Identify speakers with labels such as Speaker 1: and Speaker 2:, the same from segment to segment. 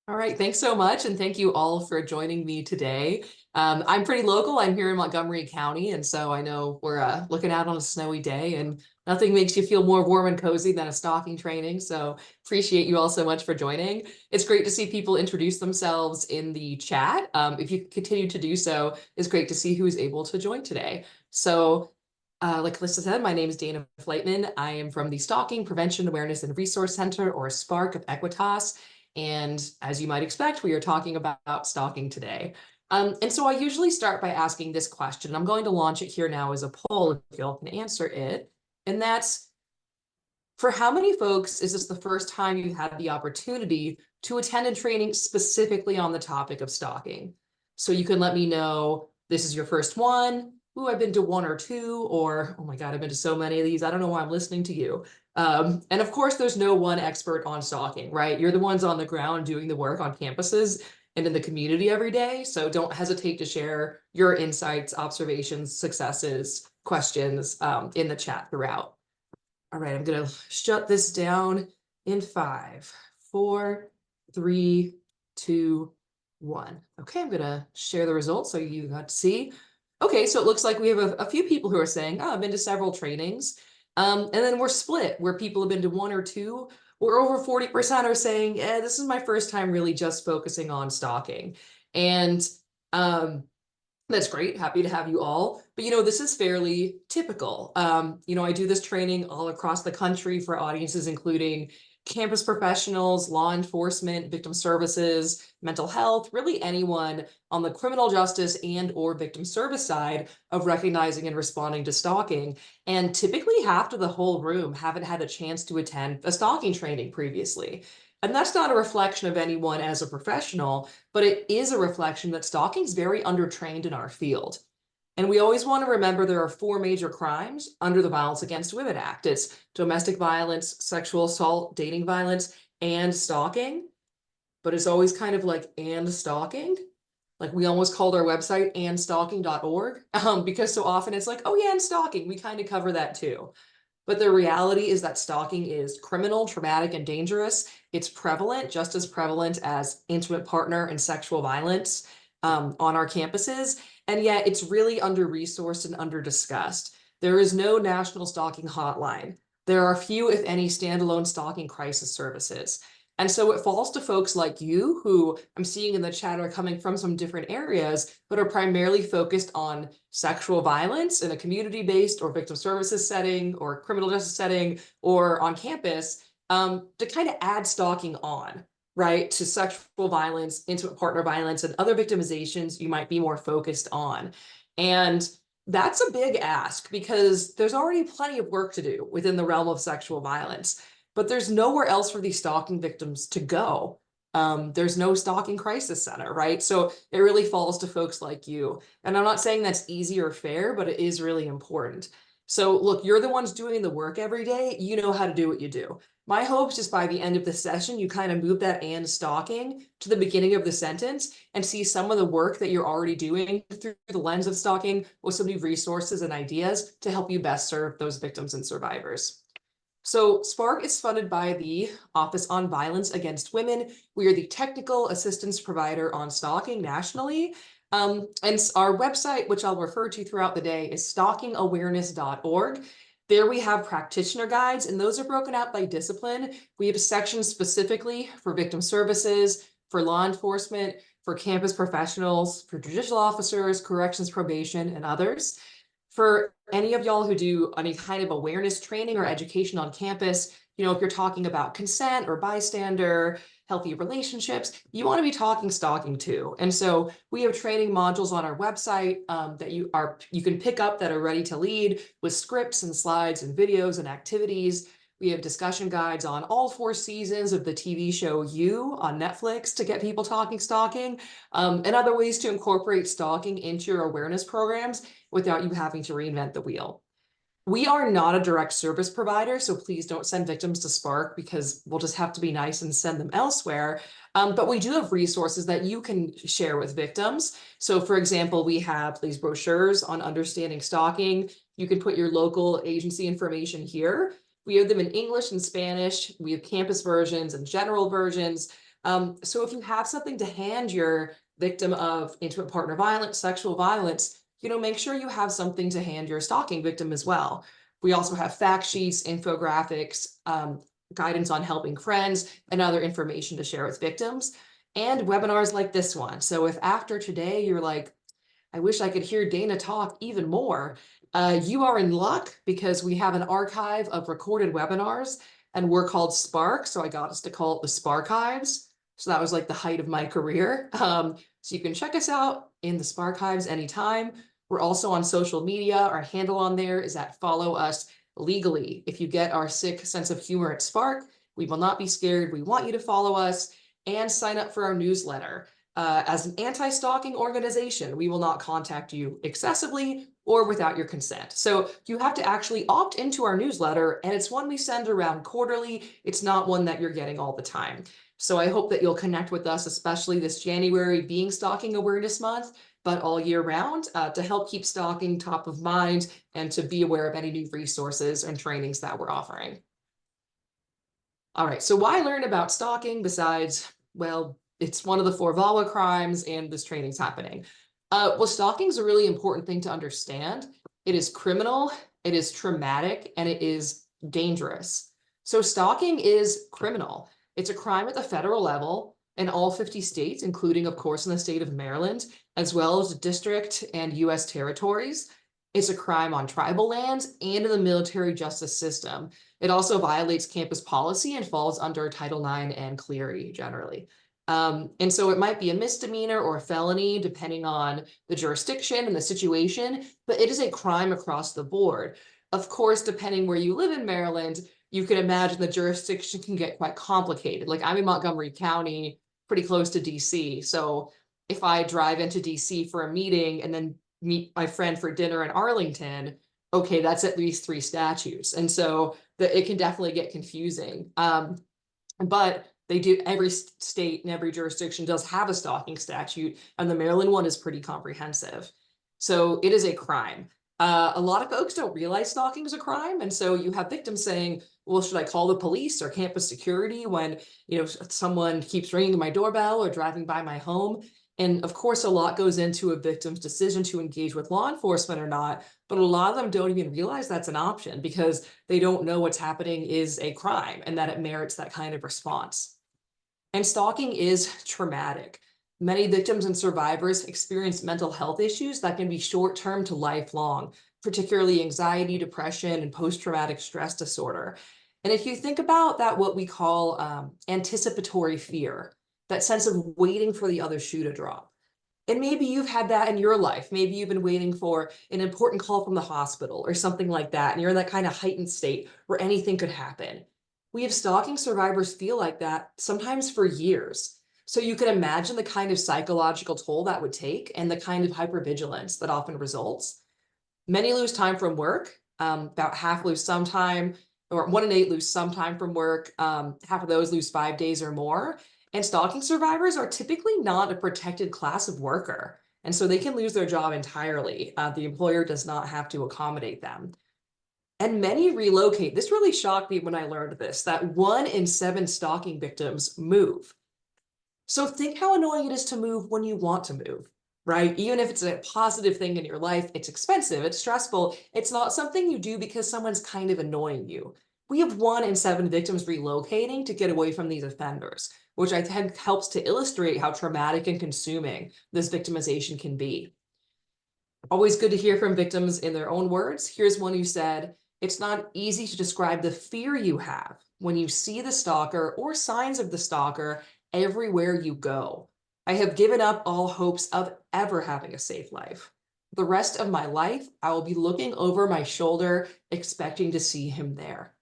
Speaker 1: All right, thanks so much. And thank you all for joining me today. I'm pretty local. I'm here in Montgomery County. And so I know we're looking out on a snowy day, and nothing makes you feel more warm and cozy than a stalking training. So appreciate you all so much for joining. It's great to see people introduce themselves in the chat. If you continue to do so, it's great to see who is able to join today. So like Alyssa said, my name is Dana Fleitman. I am from the Stalking Prevention Awareness and Resource Center, or SPARC, of Equitas. And as you might expect, we are talking about stalking today. And so I usually start by asking this question. I'm going to launch it here now as a poll if y'all can answer it. And that's, for how many folks is this the first time you had the opportunity to attend a training specifically on the topic of stalking? So you can let me know this is your first one. Ooh, I've been to one or two, or oh my God, I've been to so many of these. I don't know why I'm listening to you. And of course, there's no one expert on stalking, right? You're the ones on the ground doing the work on campuses and in the community every day. So don't hesitate to share your insights, observations, successes, questions in the chat throughout. All right, I'm gonna shut this down in 5, 4, 3, 2, 1. Okay, I'm gonna share the results so you got to see. Okay, so it looks like we have a few people who are saying, oh, I've been to several trainings. And then we're split where people have been to one or two, or over 40% are saying, this is my first time really just focusing on stalking. And that's great. Happy to have you all. But, this is fairly typical. I do this training all across the country for audiences, including campus professionals, law enforcement, victim services, mental health, really anyone on the criminal justice and/or victim service side of recognizing and responding to stalking. And typically half of the whole room haven't had a chance to attend a stalking training previously. And that's not a reflection of anyone as a professional, but it is a reflection that stalking is very undertrained in our field. And we always want to remember there are 4 major crimes under the Violence Against Women Act. It's domestic violence, sexual assault, dating violence, and stalking. But it's always kind of like, and stalking. Like we almost called our website andstalking.org because so often it's like, oh yeah, and stalking, we kind of cover that too. But the reality is that stalking is criminal, traumatic, and dangerous. It's prevalent, just as prevalent as intimate partner and sexual violence on our campuses. And yet it's really under-resourced and under-discussed. There is no national stalking hotline. There are few, if any, standalone stalking crisis services. And so it falls to folks like you, who I'm seeing in the chat are coming from some different areas, but are primarily focused on sexual violence in a community-based or victim services setting or criminal justice setting or on campus, to kind of add stalking on, right, to sexual violence, intimate partner violence, and other victimizations you might be more focused on. And that's a big ask because there's already plenty of work to do within the realm of sexual violence, but there's nowhere else for these stalking victims to go. There's no stalking crisis center, right? So it really falls to folks like you. And I'm not saying that's easy or fair, but it is really important. So look, you're the ones doing the work every day. You know how to do what you do. My hope is just by the end of the session, you kind of move that and stalking to the beginning of the sentence and see some of the work that you're already doing through the lens of stalking with some new resources and ideas to help you best serve those victims and survivors. So SPARC is funded by the Office on Violence Against Women. We are the technical assistance provider on stalking nationally. And our website, which I'll refer to throughout the day, is stalkingawareness.org. There we have practitioner guides, and those are broken out by discipline. We have sections specifically for victim services, for law enforcement, for campus professionals, for judicial officers, corrections probation, and others. For any of y'all who do any kind of awareness training or education on campus, if you're talking about consent or bystander, healthy relationships, you want to be talking stalking too. And so we have training modules on our website that you can pick up that are ready to lead with scripts and slides and videos and activities. We have discussion guides on all 4 seasons of the TV show You on Netflix to get people talking stalking, and other ways to incorporate stalking into your awareness programs without you having to reinvent the wheel. We are not a direct service provider, so please don't send victims to SPARC because we'll just have to be nice and send them elsewhere. But we do have resources that you can share with victims. So for example, we have these brochures on understanding stalking. You can put your local agency information here. We have them in English and Spanish. We have campus versions and general versions. So if you have something to hand your victim of intimate partner violence, sexual violence, make sure you have something to hand your stalking victim as well. We also have fact sheets, infographics, guidance on helping friends, and other information to share with victims, and webinars like this one. So if after today you're like, I wish I could hear Dana talk even more, you are in luck because we have an archive of recorded webinars, and we're called SPARC. So I got us to call it the SPARchives. So that was like the height of my career. So you can check us out in the SPARchives anytime. We're also on social media. Our handle on there is at Follow Us Legally. If you get our sick sense of humor at SPARC, we will not be scared. We want you to follow us and sign up for our newsletter. As an anti-stalking organization, we will not contact you excessively or without your consent. So you have to actually opt into our newsletter, and it's one we send around quarterly. It's not one that you're getting all the time. So I hope that you'll connect with us, especially this January being Stalking Awareness Month, but all year round, to help keep stalking top of mind and to be aware of any new resources and trainings that we're offering. All right, so why learn about stalking besides, well, it's one of the 4 VAWA crimes and this training's happening. Well, stalking is a really important thing to understand. It is criminal, it is traumatic, and it is dangerous. So stalking is criminal. It's a crime at the federal level in all 50 states, including, of course, in the state of Maryland, as well as district and US territories. It's a crime on tribal lands and in the military justice system. It also violates campus policy and falls under Title IX and Clery generally. And so it might be a misdemeanor or a felony, depending on the jurisdiction and the situation, but it is a crime across the board. Of course, depending where you live in Maryland, you can imagine the jurisdiction can get quite complicated. Like I'm in Montgomery County, pretty close to DC. So if I drive into DC for a meeting and then meet my friend for dinner in Arlington, okay, that's at least 3 statutes. And so it can definitely get confusing. But they do, every state and every jurisdiction does have a stalking statute, and the Maryland one is pretty comprehensive. So it is a crime. A lot of folks don't realize stalking is a crime, and so you have victims saying, well, should I call the police or campus security when someone keeps ringing my doorbell or driving by my home? And of course, a lot goes into a victim's decision to engage with law enforcement or not, but a lot of them don't even realize that's an option because they don't know what's happening is a crime and that it merits that kind of response. And stalking is traumatic. Many victims and survivors experience mental health issues that can be short-term to lifelong, particularly anxiety, depression, and post-traumatic stress disorder. And if you think about that, what we call anticipatory fear, that sense of waiting for the other shoe to drop. And maybe you've had that in your life. Maybe you've been waiting for an important call from the hospital or something like that, and you're in that kind of heightened state where anything could happen. We have stalking survivors feel like that sometimes for years. So you can imagine the kind of psychological toll that would take and the kind of hypervigilance that often results. Many lose time from work. About half lose some time, or 1 in 8 lose some time from work. Half of those lose 5 days or more. And stalking survivors are typically not a protected class of worker. And so they can lose their job entirely. The employer does not have to accommodate them. And many relocate. This really shocked me when I learned this, that 1 in 7 stalking victims move. So think how annoying it is to move when you want to move, right? Even if it's a positive thing in your life, it's expensive, it's stressful. It's not something you do because someone's kind of annoying you. We have 1 in 7 victims relocating to get away from these offenders, which I think helps to illustrate how traumatic and consuming this victimization can be. Always good to hear from victims in their own words. Here's one who said, "It's not easy to describe the fear you have when you see the stalker or signs of the stalker everywhere you go. I have given up all hopes of ever having a safe life. The rest of my life, I will be looking over my shoulder, expecting to see him there."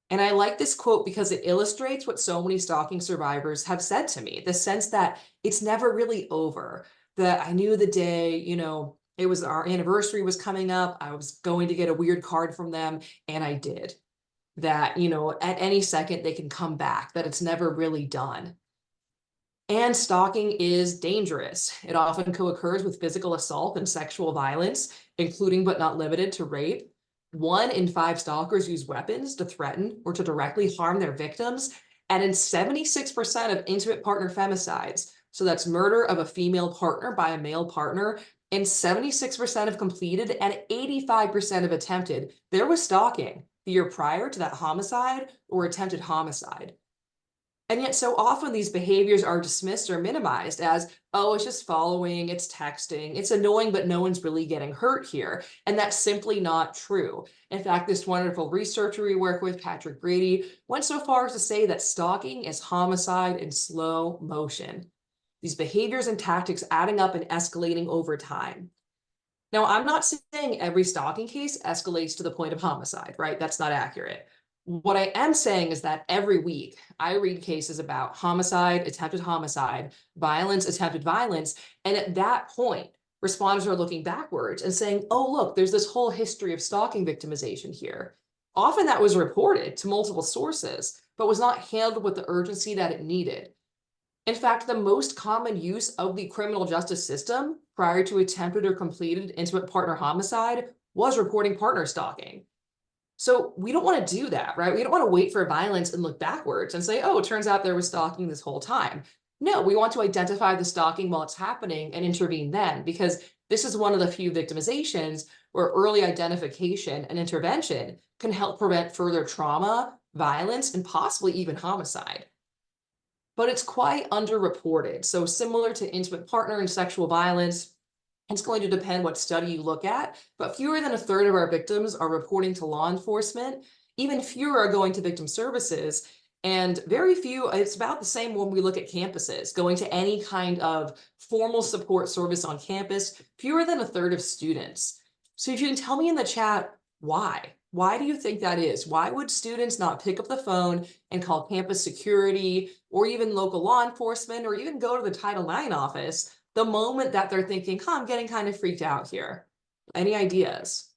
Speaker 1: And I like this quote because it illustrates what so many stalking survivors have said to me, the sense that it's never really over, that I knew the day, it was our anniversary was coming up, I was going to get a weird card from them, and I did. That, at any second they can come back, that it's never really done. And stalking is dangerous. It often co-occurs with physical assault and sexual violence, including but not limited to rape. 1 in 5 stalkers use weapons to threaten or to directly harm their victims. And in 76% of intimate partner femicides, so that's murder of a female partner by a male partner, and 76% of completed and 85% of attempted, there was stalking the year prior to that homicide or attempted homicide. And yet so often these behaviors are dismissed or minimized as, oh, it's just following, it's texting, it's annoying, but no one's really getting hurt here. And that's simply not true. In fact, this wonderful researcher we work with, Patrick Grady, went so far as to say that stalking is homicide in slow motion. These behaviors and tactics adding up and escalating over time. Now, I'm not saying every stalking case escalates to the point of homicide, right? That's not accurate. What I am saying is that every week I read cases about homicide, attempted homicide, violence, attempted violence. And at that point, responders are looking backwards and saying, oh, look, there's this whole history of stalking victimization here. Often that was reported to multiple sources, but was not handled with the urgency that it needed. In fact, the most common use of the criminal justice system prior to attempted or completed intimate partner homicide was reporting partner stalking. So we don't want to do that, right? We don't want to wait for violence and look backwards and say, oh, it turns out there was stalking this whole time. No, we want to identify the stalking while it's happening and intervene then, because this is one of the few victimizations where early identification and intervention can help prevent further trauma, violence, and possibly even homicide. But it's quite underreported. So similar to intimate partner and sexual violence, it's going to depend what study you look at, but fewer than a third of our victims are reporting to law enforcement. Even fewer are going to victim services, and very few, it's about the same when we look at campuses, going to any kind of formal support service on campus, fewer than a third of students. So if you can tell me in the chat, why? Why do you think that is? Why would students not pick up the phone and call campus security or even local law enforcement or even go to the Title IX office the moment that they're thinking, I'm getting kind of freaked out here? Any ideas?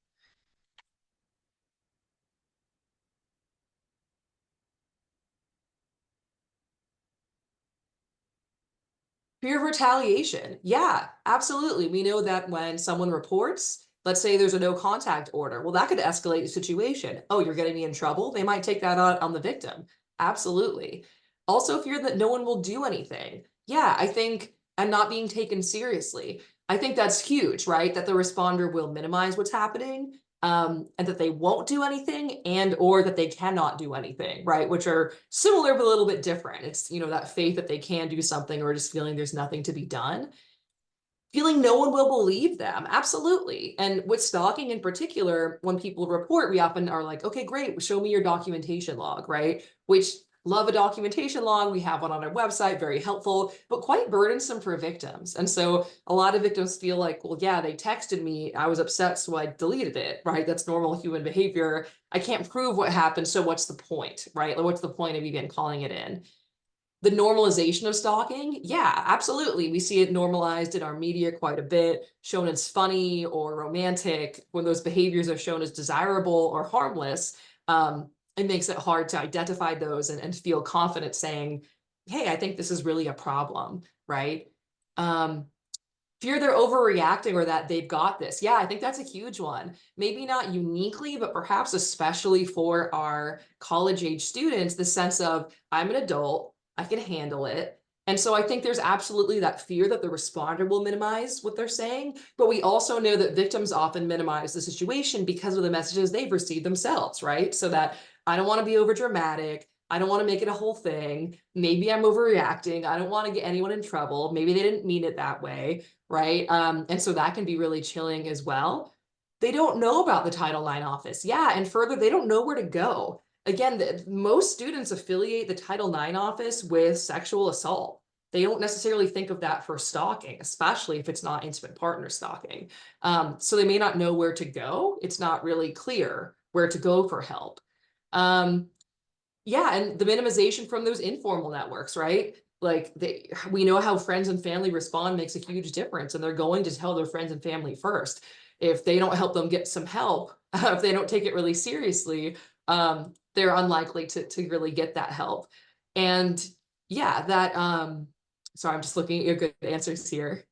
Speaker 1: Fear of retaliation. Yeah, absolutely. We know that when someone reports, let's say there's a no contact order, well, that could escalate the situation. Oh, you're getting me in trouble. They might take that out on the victim. Absolutely. Also, fear that no one will do anything. Yeah, I think, and not being taken seriously. I think that's huge, right? That the responder will minimize what's happening, and that they won't do anything, and or that they cannot do anything, right? Which are similar but a little bit different. It's, that faith that they can do something or just feeling there's nothing to be done. Feeling no one will believe them. Absolutely. And with stalking in particular, when people report, we often are like, okay, great, show me your documentation log, right? Which, love a documentation log. We have one on our website, very helpful, but quite burdensome for victims. And so a lot of victims feel like, well, yeah, they texted me, I was upset, so I deleted it, right? That's normal human behavior. I can't prove what happened, so what's the point, right? Like, what's the point of even calling it in? The normalization of stalking, yeah, absolutely. We see it normalized in our media quite a bit, shown as funny or romantic. When those behaviors are shown as desirable or harmless, it makes it hard to identify those and feel confident saying, hey, I think this is really a problem, right? Fear they're overreacting or that they've got this. Yeah, I think that's a huge one. Maybe not uniquely, but perhaps especially for our college age students, the sense of, I'm an adult, I can handle it. And so I think there's absolutely that fear that the responder will minimize what they're saying, but we also know that victims often minimize the situation because of the messages they've received themselves, right? So that I don't want to be over dramatic. I don't want to make it a whole thing. Maybe I'm overreacting. I don't want to get anyone in trouble. Maybe they didn't mean it that way, right? And so that can be really chilling as well. They don't know about the Title IX office. Yeah, and further, they don't know where to go. Again, most students affiliate the Title IX office with sexual assault. They don't necessarily think of that for stalking, especially if it's not intimate partner stalking. So they may not know where to go. It's not really clear where to go for help. Yeah, and the minimization from those informal networks, right? Like we know how friends and family respond makes a huge difference, and they're going to tell their friends and family first. If they don't help them get some help, if they don't take it really seriously, they're unlikely to really get that help. And yeah, that, sorry, I'm just looking at your good answers here.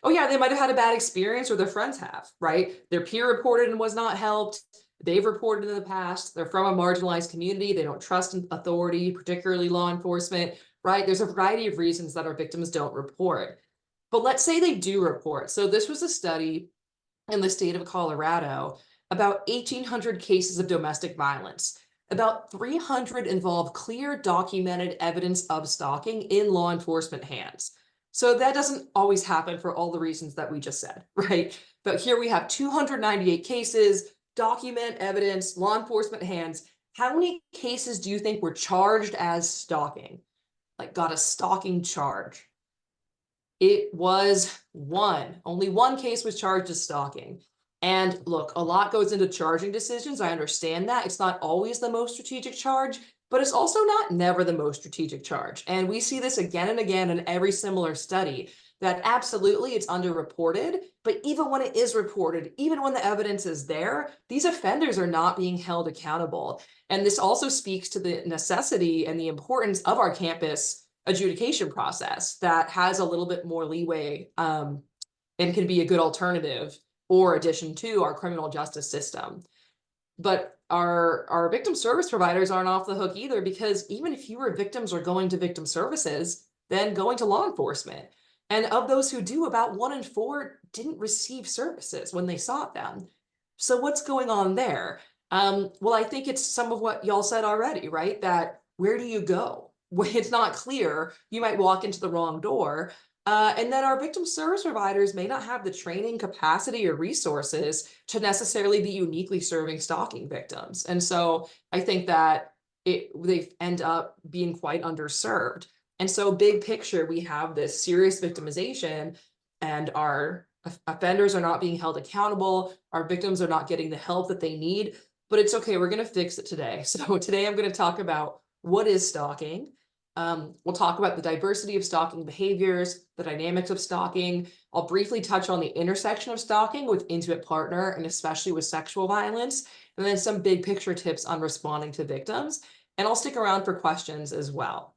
Speaker 1: Oh yeah, they might have had a bad experience or their friends have, right? Their peer reported and was not helped. they've reported in the past, they're from a marginalized community, they don't trust authority, particularly law enforcement, right? There's a variety of reasons that our victims don't report. But let's say they do report. So this was a study in the state of Colorado, about 1,800 cases of domestic violence. About 300 involve clear documented evidence of stalking in law enforcement hands. So that doesn't always happen for all the reasons that we just said, right? But here we have 298 cases, document evidence, law enforcement hands. How many cases do you think were charged as stalking? Like got a stalking charge? It was one. Only one case was charged as stalking. And look, a lot goes into charging decisions. I understand that. It's not always the most strategic charge, but it's also not never the most strategic charge. And we see this again and again in every similar study that absolutely it's underreported, but even when it is reported, even when the evidence is there, these offenders are not being held accountable. And this also speaks to the necessity and the importance of our campus adjudication process that has a little bit more leeway and can be a good alternative or addition to our criminal justice system. But our victim service providers aren't off the hook either, because even if fewer victims are going to victim services than going to law enforcement. And of those who do, about 1 in 4 didn't receive services when they sought them. So what's going on there? Well, I think it's some of what y'all said already, right? That where do you go? When it's not clear, you might walk into the wrong door. And then our victim service providers may not have the training capacity or resources to necessarily be uniquely serving stalking victims. And so I think that they end up being quite underserved. And so big picture, we have this serious victimization and our offenders are not being held accountable. Our victims are not getting the help that they need, but it's okay. We're going to fix it today. So today I'm going to talk about what is stalking. We'll talk about the diversity of stalking behaviors, the dynamics of stalking. I'll briefly touch on the intersection of stalking with intimate partner and especially with sexual violence, and then some big picture tips on responding to victims. And I'll stick around for questions as well.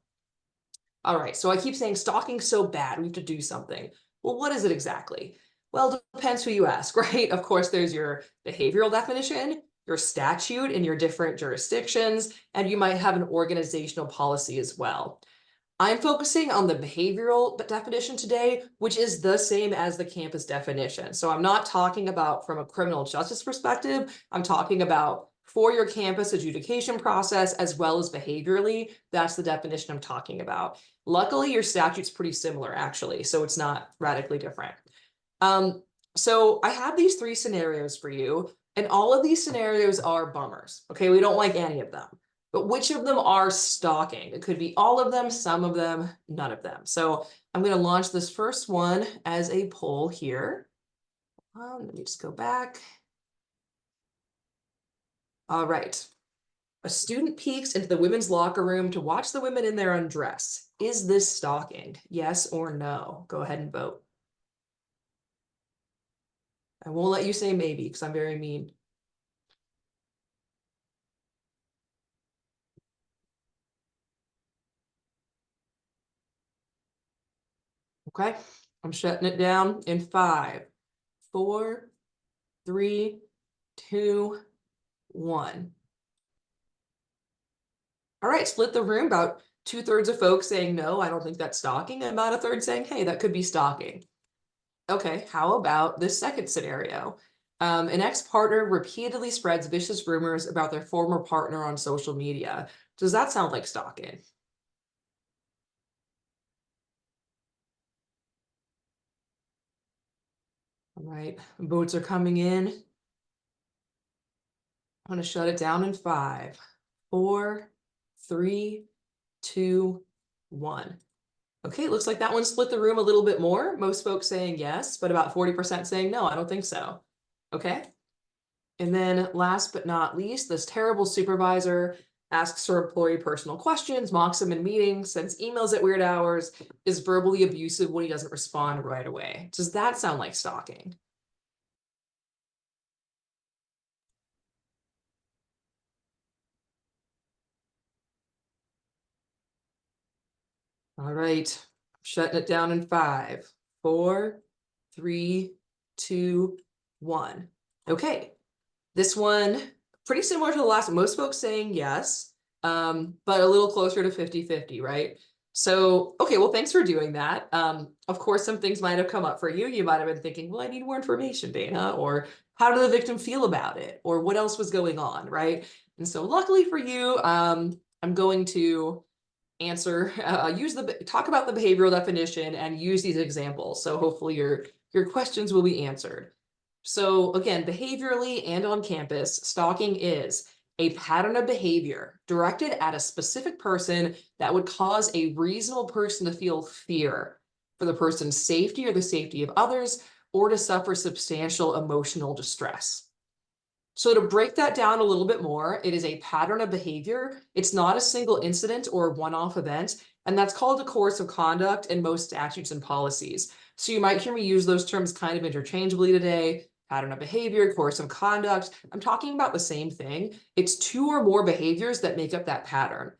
Speaker 1: All right, so I keep saying stalking's so bad, we have to do something. Well, what is it exactly? Well, it depends who you ask, right? Of course, there's your behavioral definition, your statute in your different jurisdictions, and you might have an organizational policy as well. I'm focusing on the behavioral definition today, which is the same as the campus definition. So I'm not talking about from a criminal justice perspective, I'm talking about for your campus adjudication process as well as behaviorally. That's the definition I'm talking about. Luckily, your statute's pretty similar, actually, so it's not radically different. So I have these 3 scenarios for you, and all of these scenarios are bummers. Okay, we don't like any of them. But which of them are stalking? It could be all of them, some of them, none of them. So I'm going to launch this first one as a poll here. Let me just go back. All right. A student peeks into the women's locker room to watch the women in their undress. Is this stalking? Yes or no? Go ahead and vote. I won't let you say maybe because I'm very mean. Okay, I'm shutting it down in 5, 4, 3, 2, 1. All right, split the room. About 2/3 of folks saying no, I don't think that's stalking, and about a third saying, hey, that could be stalking. Okay, how about this second scenario? An ex-partner repeatedly spreads vicious rumors about their former partner on social media. Does that sound like stalking? All right, votes are coming in. I'm going to shut it down in 5, 4, 3, 2, 1. Okay, looks like that one split the room a little bit more. Most folks saying yes, but about 40% saying no, I don't think so. Okay. And then last but not least, this terrible supervisor asks her employee personal questions, mocks him in meetings, sends emails at weird hours, is verbally abusive when he doesn't respond right away. Does that sound like stalking? All right, shutting it down in 5, 4, 3, 2, 1. Okay, this one pretty similar to the last one. Most folks saying yes, but a little closer to 50-50, right? So, okay, well, thanks for doing that. Of course, some things might have come up for you. You might have been thinking, well, I need more information, Dana, or how did the victim feel about it? Or what else was going on, right? And so luckily for you, I'm going to answer, talk about the behavioral definition and use these examples. So hopefully your questions will be answered. So again, behaviorally and on campus, stalking is a pattern of behavior directed at a specific person that would cause a reasonable person to feel fear for the person's safety or the safety of others, or to suffer substantial emotional distress. So to break that down a little bit more, it is a pattern of behavior. It's not a single incident or one-off event, and that's called a course of conduct in most statutes and policies. So you might hear me use those terms kind of interchangeably today. Pattern of behavior, course of conduct. I'm talking about the same thing. It's two or more behaviors that make up that pattern.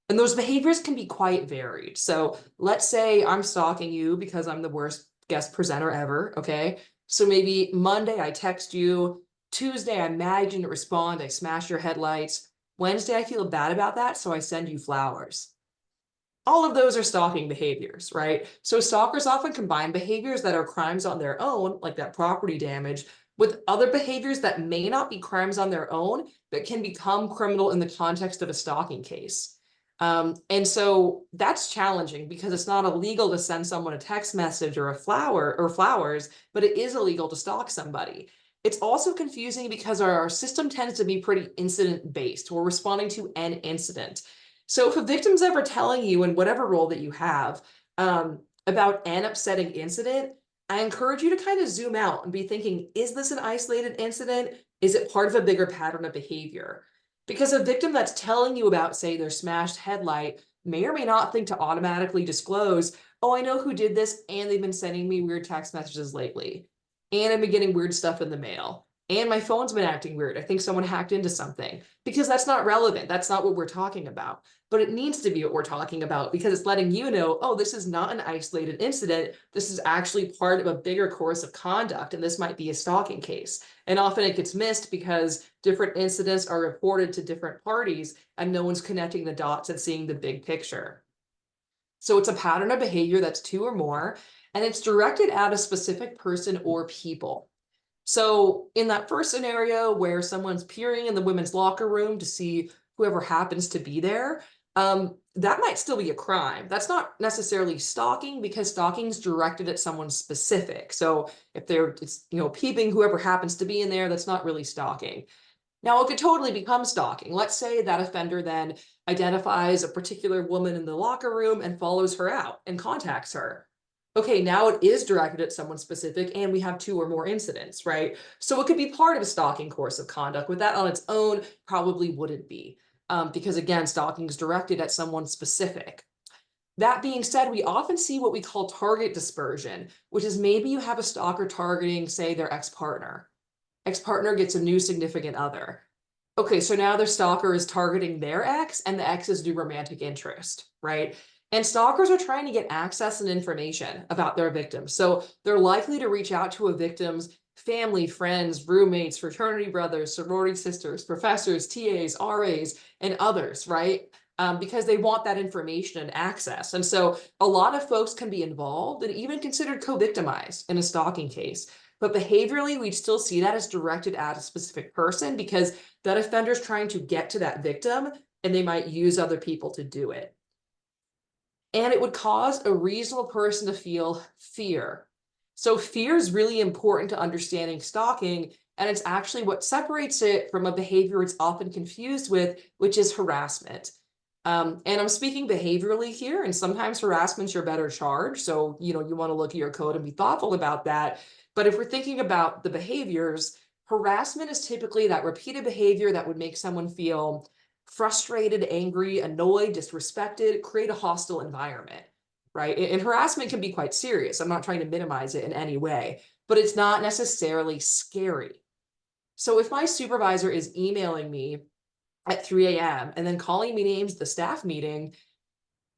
Speaker 1: And those behaviors can be quite varied. So let's say I'm stalking you because I'm the worst guest presenter ever, okay? So maybe Monday I text you, Tuesday I'm mad you didn't respond, I smash your headlights. Wednesday I feel bad about that, so I send you flowers. All of those are stalking behaviors, right? So stalkers often combine behaviors that are crimes on their own, like that property damage, with other behaviors that may not be crimes on their own, but can become criminal in the context of a stalking case. And so that's challenging because it's not illegal to send someone a text message or a flower or flowers, but it is illegal to stalk somebody. It's also confusing because our system tends to be pretty incident based. We're responding to an incident. So if a victim's ever telling you in whatever role that you have about an upsetting incident, I encourage you to kind of zoom out and be thinking, is this an isolated incident? Is it part of a bigger pattern of behavior? Because a victim that's telling you about, say, their smashed headlight may or may not think to automatically disclose, oh, I know who did this, and they've been sending me weird text messages lately, and I've been getting weird stuff in the mail, and my phone's been acting weird. I think someone hacked into something, because that's not relevant. That's not what we're talking about. But it needs to be what we're talking about because it's letting you know, oh, this is not an isolated incident. This is actually part of a bigger course of conduct, and this might be a stalking case. And often it gets missed because different incidents are reported to different parties and no one's connecting the dots and seeing the big picture. So it's a pattern of behavior that's two or more, and it's directed at a specific person or people. So in that first scenario where someone's peering in the women's locker room to see whoever happens to be there, that might still be a crime. That's not necessarily stalking because stalking is directed at someone specific. So if they're peeping whoever happens to be in there, that's not really stalking. Now, it could totally become stalking. Let's say that offender then identifies a particular woman in the locker room and follows her out and contacts her. Okay, now it is directed at someone specific and we have two or more incidents, right? So it could be part of a stalking course of conduct. With that on its own, probably wouldn't be. Because again, stalking is directed at someone specific. That being said, we often see what we call target dispersion, which is maybe you have a stalker targeting, say, their ex-partner. Ex-partner gets a new significant other. Okay, so now their stalker is targeting their ex and the ex's new romantic interest, right? And stalkers are trying to get access and information about their victims. So they're likely to reach out to a victim's family, friends, roommates, fraternity brothers, sorority sisters, professors, TAs, RAs, and others, right? Because they want that information and access. And so a lot of folks can be involved and even considered co-victimized in a stalking case. But behaviorally, we still see that as directed at a specific person because that offender is trying to get to that victim and they might use other people to do it. And it would cause a reasonable person to feel fear. So fear is really important to understanding stalking, and it's actually what separates it from a behavior it's often confused with, which is harassment. And I'm speaking behaviorally here, and sometimes harassment's your better charge. So, you want to look at your code and be thoughtful about that. But if we're thinking about the behaviors, harassment is typically that repeated behavior that would make someone feel frustrated, angry, annoyed, disrespected, create a hostile environment, right? And harassment can be quite serious. I'm not trying to minimize it in any way, but it's not necessarily scary. So if my supervisor is emailing me at 3 a.m. and then calling me names at the staff meeting,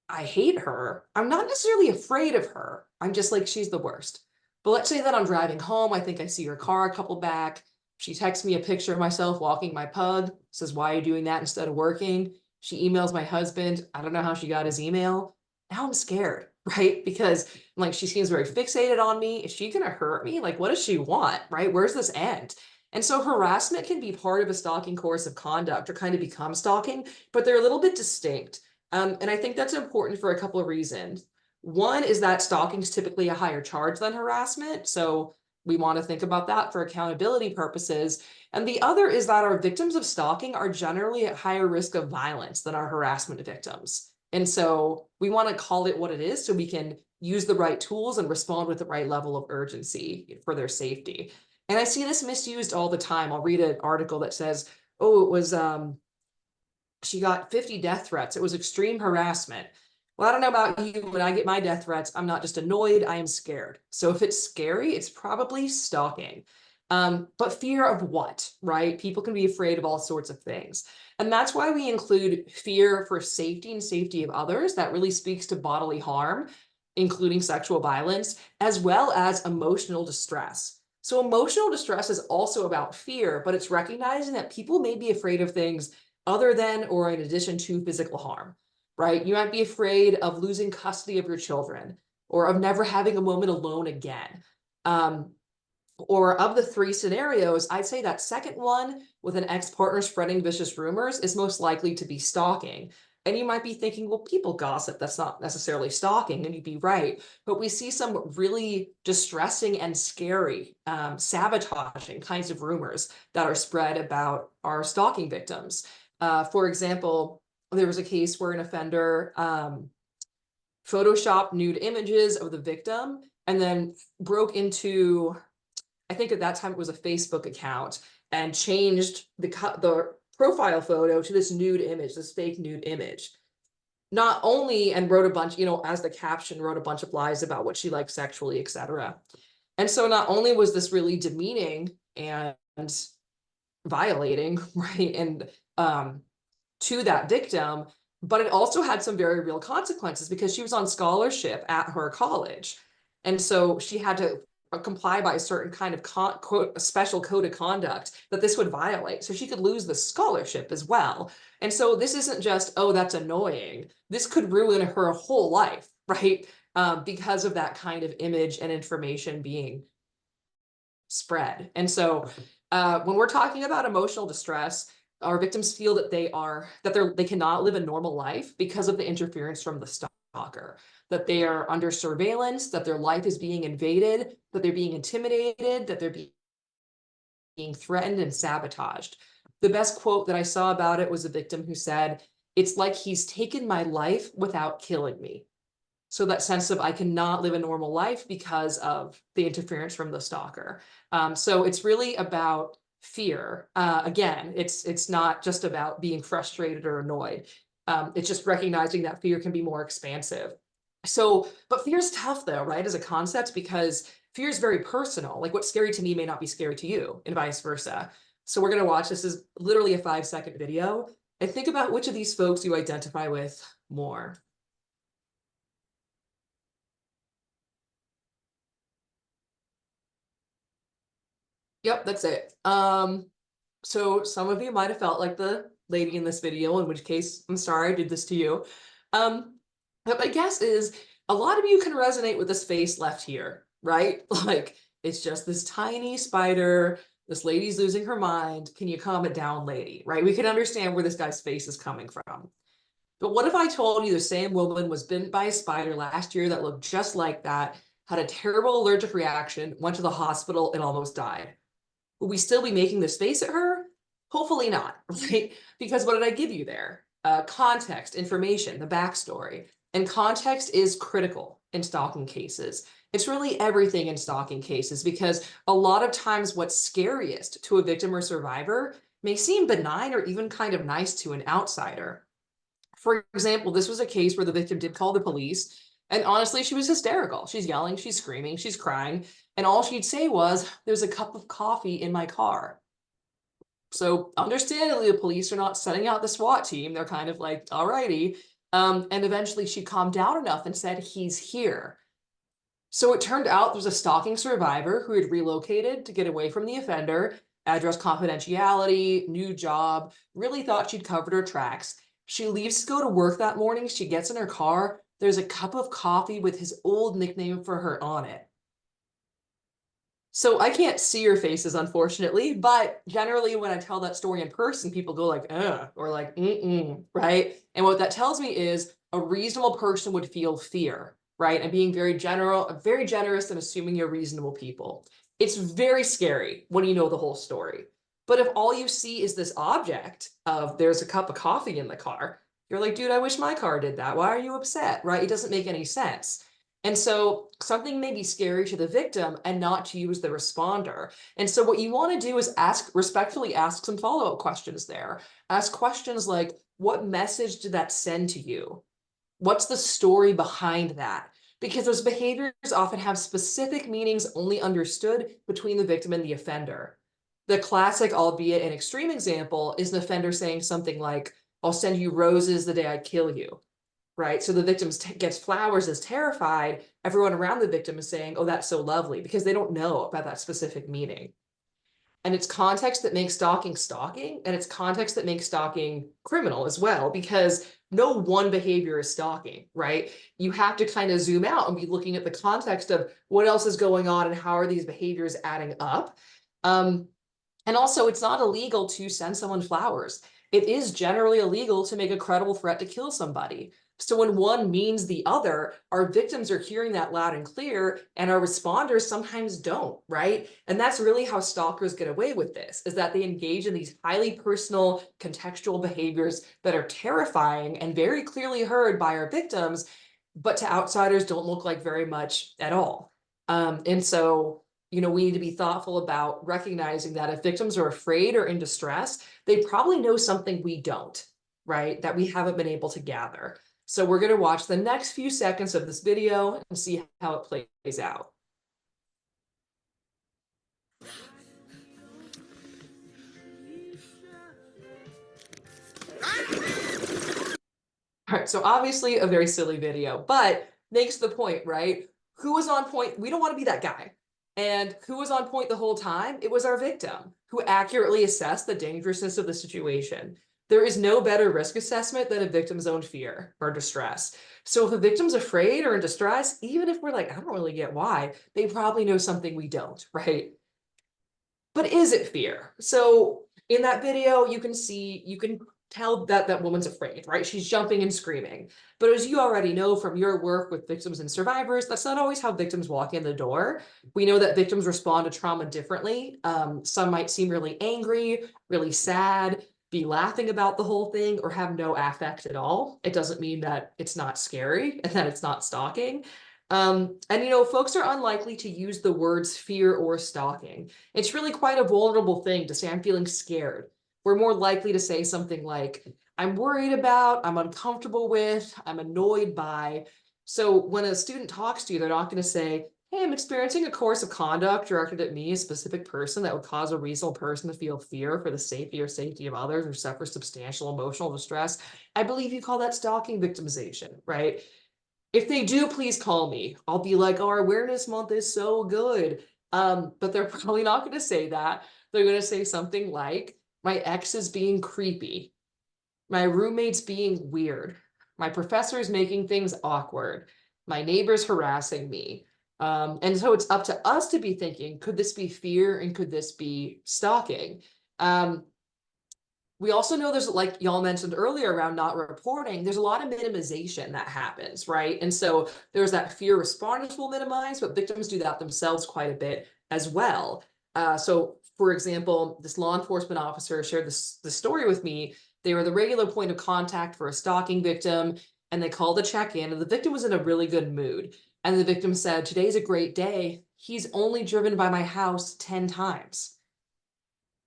Speaker 1: I hate her. I'm not necessarily afraid of her. I'm just like, she's the worst. But let's say that I'm driving home. I think I see her car a couple back. She texts me a picture of myself walking my pug, says, why are you doing that instead of working? She emails my husband. I don't know how she got his email. Now I'm scared, right? Because like she seems very fixated on me. Is she gonna hurt me? Like, what does she want, right? Where's this end? And so harassment can be part of a stalking course of conduct or kind of become stalking, but they're a little bit distinct. And I think that's important for a couple of reasons. One is that stalking is typically a higher charge than harassment. So we want to think about that for accountability purposes. And the other is that our victims of stalking are generally at higher risk of violence than our harassment victims. And so we want to call it what it is so we can use the right tools and respond with the right level of urgency for their safety. And I see this misused all the time. I'll read an article that says, oh, it was she got 50 death threats. It was extreme harassment. Well, I don't know about you. When I get my death threats, I'm not just annoyed, I am scared. So if it's scary, it's probably stalking. But fear of what, right? People can be afraid of all sorts of things. And that's why we include fear for safety and safety of others. That really speaks to bodily harm, including sexual violence, as well as emotional distress. So emotional distress is also about fear, but it's recognizing that people may be afraid of things other than or in addition to physical harm, right? You might be afraid of losing custody of your children or of never having a moment alone again. Or of the three scenarios, I'd say that second one with an ex-partner spreading vicious rumors is most likely to be stalking. And you might be thinking, well, people gossip, that's not necessarily stalking, and you'd be right. But we see some really distressing and scary, sabotaging kinds of rumors that are spread about our stalking victims. For example, there was a case where an offender photoshopped nude images of the victim and then broke into, I think at that time it was a Facebook account, and changed the profile photo to this nude image, this fake nude image. Not only, and wrote a bunch, as the caption, wrote a bunch of lies about what she liked sexually, etc. And so not only was this really demeaning and violating, right, and to that victim, but it also had some very real consequences because she was on scholarship at her college. And so she had to comply by a certain kind of a special code of conduct that this would violate. So she could lose the scholarship as well. And so this isn't just, oh, that's annoying. This could ruin her whole life, right? Because of that kind of image and information being spread. And so when we're talking about emotional distress, our victims feel that they cannot live a normal life because of the interference from the stalker, that they are under surveillance, that their life is being invaded, that they're being intimidated, that they're being threatened and sabotaged. The best quote that I saw about it was a victim who said, "It's like he's taken my life without killing me." So that sense of I cannot live a normal life because of the interference from the stalker. So it's really about fear. Again, it's not just about being frustrated or annoyed. It's just recognizing that fear can be more expansive. So, but fear is tough though, right, as a concept, because fear is very personal. Like what's scary to me may not be scary to you, and vice versa. So we're going to watch, this is literally a 5-second video, and think about which of these folks you identify with more. Yep, that's it. So some of you might have felt like the lady in this video, in which case, I'm sorry I did this to you. But my guess is a lot of you can resonate with this face left here, right? Like, it's just this tiny spider, this lady's losing her mind. Can you calm it down, lady, right? We can understand where this guy's face is coming from. But what if I told you the same woman was bitten by a spider last year that looked just like that, had a terrible allergic reaction, went to the hospital, and almost died? Would we still be making this face at her? Hopefully not, right? Because what did I give you there? Context, information, the backstory. And context is critical in stalking cases. It's really everything in stalking cases, because a lot of times what's scariest to a victim or survivor may seem benign or even kind of nice to an outsider. For example, this was a case where the victim did call the police, and honestly, she was hysterical. She's yelling, she's screaming, she's crying, and all she'd say was, "There's a cup of coffee in my car." So understandably, the police are not setting out the SWAT team. They're kind of like, all righty. And eventually she calmed down enough and said, "He's here." So it turned out there was a stalking survivor who had relocated to get away from the offender. address confidentiality, new job, really thought she'd covered her tracks. She leaves to go to work that morning. She gets in her car. There's a cup of coffee with his old nickname for her on it. So I can't see your faces, unfortunately, but generally when I tell that story in person, people go like, or like, right? And what that tells me is a reasonable person would feel fear, right? And being very generous and assuming you're reasonable people. It's very scary when you know the whole story. But if all you see is this object of there's a cup of coffee in the car, you're like, dude, I wish my car did that. Why are you upset, right? It doesn't make any sense. And so something may be scary to the victim and not to you as the responder. And so what you want to do is respectfully ask some follow-up questions there. Ask questions like, what message did that send to you? What's the story behind that? Because those behaviors often have specific meanings only understood between the victim and the offender. The classic, albeit an extreme example, is an offender saying something like, I'll send you roses the day I kill you. Right? So the victim gets flowers, is terrified. Everyone around the victim is saying, oh, that's so lovely, because they don't know about that specific meaning. And it's context that makes stalking stalking, and it's context that makes stalking criminal as well, because no one behavior is stalking, right? You have to kind of zoom out and be looking at the context of what else is going on and how are these behaviors adding up. And also, it's not illegal to send someone flowers. It is generally illegal to make a credible threat to kill somebody. So when one means the other, our victims are hearing that loud and clear, and our responders sometimes don't, right? And that's really how stalkers get away with this, is that they engage in these highly personal, contextual behaviors that are terrifying and very clearly heard by our victims, but to outsiders don't look like very much at all. And so, we need to be thoughtful about recognizing that if victims are afraid or in distress, they probably know something we don't, right? That we haven't been able to gather. So we're going to watch the next few seconds of this video and see how it plays out. All right, so obviously a very silly video, but makes the point, right? Who was on point? We don't want to be that guy. And who was on point the whole time? It was our victim who accurately assessed the dangerousness of the situation. There is no better risk assessment than a victim's own fear or distress. So if a victim's afraid or in distress, even if we're like, I don't really get why, they probably know something we don't, right? But is it fear? So in that video, you can tell that that woman's afraid, right? She's jumping and screaming. But as you already know from your work with victims and survivors, that's not always how victims walk in the door. We know that victims respond to trauma differently. Some might seem really angry, really sad, be laughing about the whole thing, or have no affect at all. It doesn't mean that it's not scary and that it's not stalking. And folks are unlikely to use the words fear or stalking. It's really quite a vulnerable thing to say, I'm feeling scared. We're more likely to say something like, I'm worried about, I'm uncomfortable with, I'm annoyed by. So when a student talks to you, they're not going to say, hey, I'm experiencing a course of conduct directed at me, a specific person that would cause a reasonable person to feel fear for the safety or safety of others or suffer substantial emotional distress. I believe you call that stalking victimization, right? If they do, please call me. I'll be like, oh, our awareness month is so good. But they're probably not going to say that. They're going to say something like, my ex is being creepy. My roommate's being weird. My professor is making things awkward. My neighbor's harassing me. And so it's up to us to be thinking, could this be fear and could this be stalking? We also know there's, like y'all mentioned earlier around not reporting, there's a lot of minimization that happens, right? And so there's that fear responders will minimize, but victims do that themselves quite a bit as well. So for example, this law enforcement officer shared this story with me. They were the regular point of contact for a stalking victim, and they called to check in, and the victim was in a really good mood. And the victim said, today's a great day. He's only driven by my house 10 times.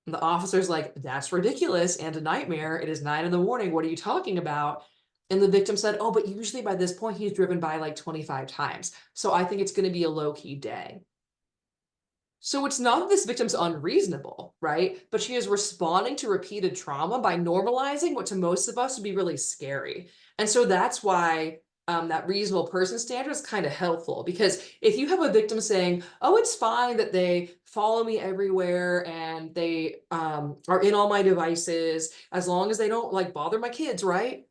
Speaker 1: And the officer's like, that's ridiculous and a nightmare. It is 9 in the morning. What are you talking about? And the victim said, oh, but usually by this point, he's driven by like 25 times. So I think it's going to be a low-key day. So it's not that this victim's unreasonable, right? But she is responding to repeated trauma by normalizing what to most of us would be really scary. And so that's why that reasonable person standard is kind of helpful, because if you have a victim saying, oh, it's fine that they follow me everywhere and they are in all my devices as long as they don't like bother my kids, right?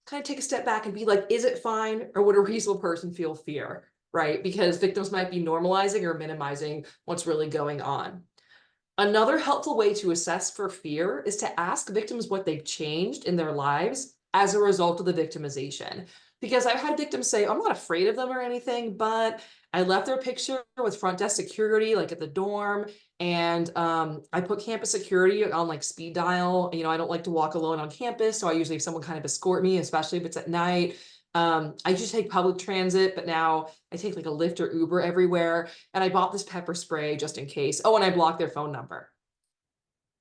Speaker 1: Kind of take a step back and be like, is it fine, or would a reasonable person feel fear, right? Because victims might be normalizing or minimizing what's really going on. Another helpful way to assess for fear is to ask victims what they've changed in their lives as a result of the victimization. Because I've had victims say, I'm not afraid of them or anything, but I left their picture with front desk security, like at the dorm, and I put campus security on like speed dial. You know, I don't like to walk alone on campus, so I usually have someone kind of escort me, especially if it's at night. I used to take public transit, but now I take like a Lyft or Uber everywhere. And I bought this pepper spray just in case. Oh, and I blocked their phone number.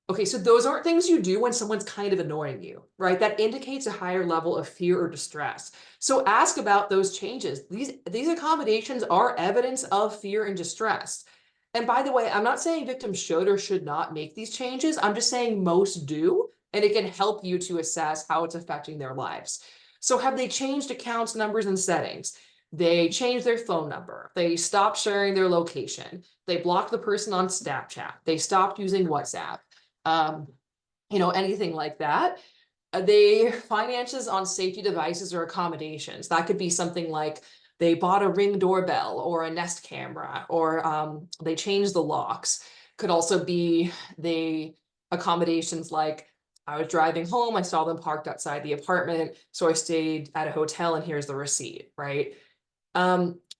Speaker 1: Okay, so those aren't things you do when someone's kind of annoying you, right? That indicates a higher level of fear or distress. So ask about those changes. These accommodations are evidence of fear and distress. And by the way, I'm not saying victims should or should not make these changes. I'm just saying most do, and it can help you to assess how it's affecting their lives. So have they changed accounts, numbers, and settings? They changed their phone number. They stopped sharing their location. They blocked the person on Snapchat. They stopped using WhatsApp. Um, you know, anything like that. They finances on safety devices or accommodations. That could be something like they bought a Ring doorbell or a Nest camera, or they changed the locks. Could also be the accommodations like I was driving home, I saw them parked outside the apartment, so I stayed at a hotel and here's the receipt, right?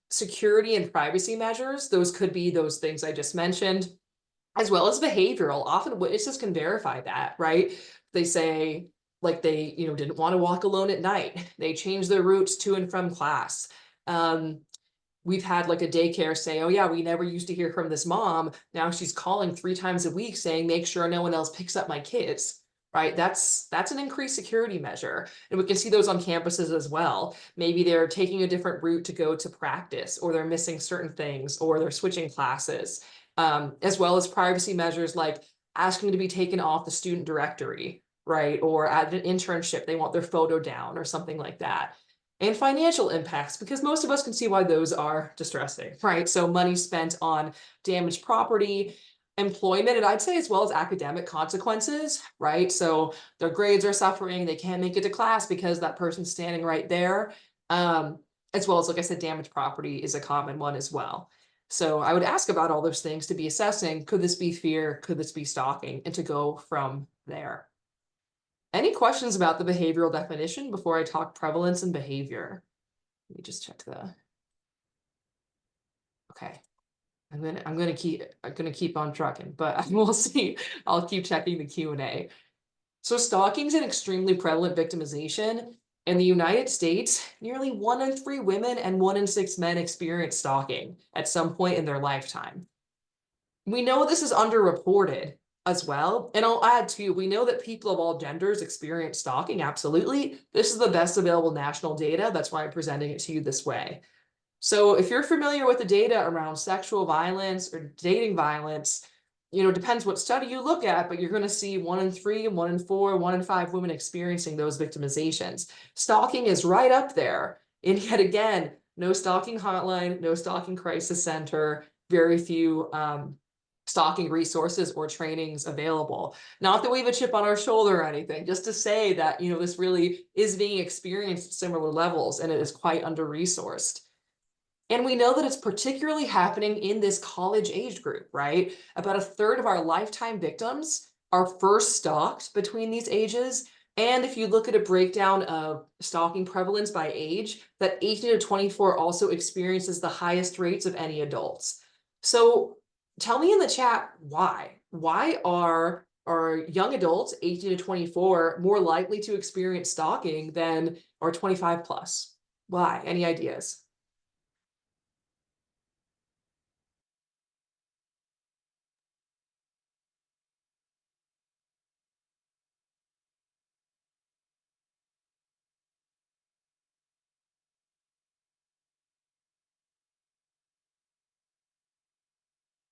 Speaker 1: Security and privacy measures, those could be those things I just mentioned, as well as behavioral. Often witnesses can verify that, right? They say, like, they, you know, didn't want to walk alone at night. They changed their routes to and from class. We've had like a daycare say, oh yeah, we never used to hear from this mom. Now she's calling 3 times a week saying, make sure no one else picks up my kids, right? That's an increased security measure. And we can see those on campuses as well. Maybe they're taking a different route to go to practice, or they're missing certain things, or they're switching classes, as well as privacy measures like asking to be taken off the student directory, right? Or at an internship, they want their photo down or something like that. And financial impacts, because most of us can see why those are distressing, right? So money spent on damaged property, employment, and I'd say as well as academic consequences, right? So their grades are suffering, they can't make it to class because that person's standing right there. As well as, like I said, damaged property is a common one as well. So I would ask about all those things to be assessing, could this be fear? Could this be stalking? And to go from there. Any questions about the behavioral definition before I talk prevalence and behavior? Let me just check okay. I'm gonna keep on trucking, but we'll see. I'll keep checking the Q&A. So stalking is an extremely prevalent victimization. In the United States, nearly 1 in 3 women and 1 in 6 men experience stalking at some point in their lifetime. We know this is underreported as well. And I'll add too, we know that people of all genders experience stalking, absolutely. This is the best available national data. That's why I'm presenting it to you this way. So if you're familiar with the data around sexual violence or dating violence, you know, depends what study you look at, but you're going to see 1 in 3, 1 in 4, 1 in 5 women experiencing those victimizations. Stalking is right up there. And yet again, no stalking hotline, no stalking crisis center, very few stalking resources or trainings available. Not that we have a chip on our shoulder or anything, just to say that, you know, this really is being experienced at similar levels and it is quite under-resourced. And we know that it's particularly happening in this college age group, right? About 1/3 of our lifetime victims are first stalked between these ages. And if you look at a breakdown of stalking prevalence by age, that 18 to 24 also experiences the highest rates of any adults. So tell me in the chat why. Why are young adults 18 to 24 more likely to experience stalking than our 25 plus? Why? Any ideas?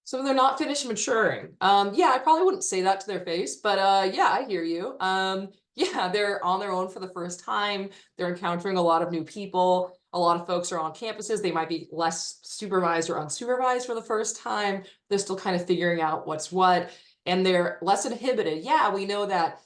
Speaker 1: So they're not finished maturing. Yeah, I probably wouldn't say that to their face, but yeah, I hear you. Yeah, they're on their own for the first time. They're encountering a lot of new people. A lot of folks are on campuses. They might be less supervised or unsupervised for the first time. They're still kind of figuring out what's what, and they're less inhibited. Yeah, we know that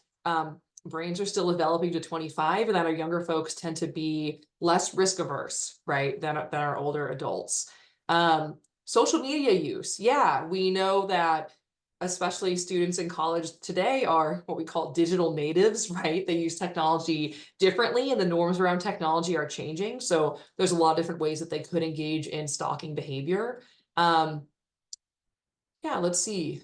Speaker 1: brains are still developing to 25, and that our younger folks tend to be less risk averse, right, than our older adults. Social media use. Yeah, we know that especially students in college today are what we call digital natives, right? They use technology differently, and the norms around technology are changing. So there's a lot of different ways that they could engage in stalking behavior. Yeah, let's see.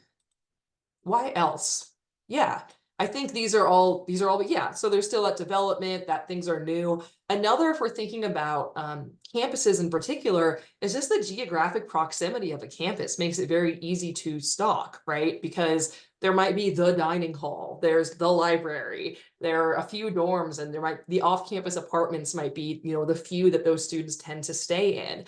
Speaker 1: Why else? Yeah, I think these are all, yeah. So there's still that development, that things are new. Another, if we're thinking about campuses in particular, is just the geographic proximity of a campus makes it very easy to stalk, right? Because there might be the dining hall, there's the library, there are a few dorms, and there might the off-campus apartments might be, the few that those students tend to stay in.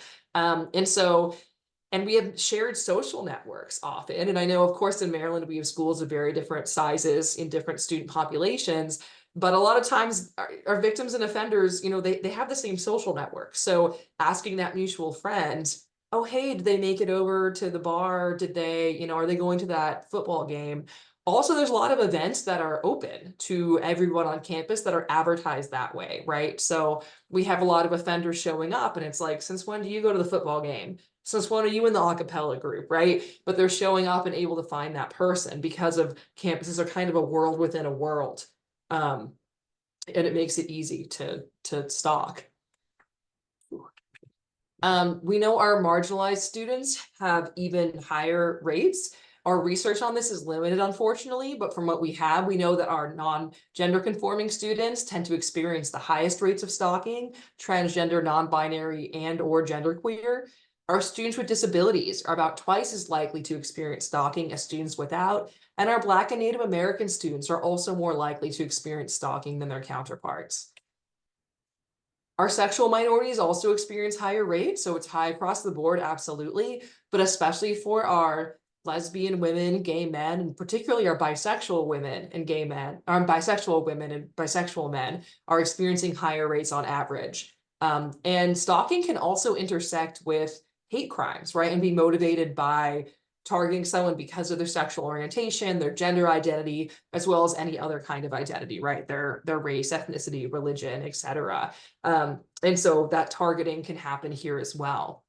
Speaker 1: And we have shared social networks often. And I know, of course, in Maryland, we have schools of very different sizes in different student populations. But a lot of times our victims and offenders, they have the same social network. So asking that mutual friend, oh, hey, did they make it over to the bar? Did they, are they going to that football game? Also, there's a lot of events that are open to everyone on campus that are advertised that way, right? So we have a lot of offenders showing up, and it's like, since when do you go to the football game? Since when are you in the a cappella group, right? But they're showing up and able to find that person because of campuses are kind of a world within a world. And it makes it easy to stalk. We know our marginalized students have even higher rates. Our research on this is limited, unfortunately, but from what we have, we know that our non-gender conforming students tend to experience the highest rates of stalking, transgender, non-binary, and or genderqueer. Our students with disabilities are about twice as likely to experience stalking as students without, and our Black and Native American students are also more likely to experience stalking than their counterparts. Our sexual minorities also experience higher rates, so it's high across the board, absolutely, but especially for our lesbian women, gay men, and particularly our bisexual women and gay men, our bisexual women and bisexual men are experiencing higher rates on average. And stalking can also intersect with hate crimes, right? And be motivated by targeting someone because of their sexual orientation, their gender identity, as well as any other kind of identity, right? Their race, ethnicity, religion, etc. And so that targeting can happen here as well.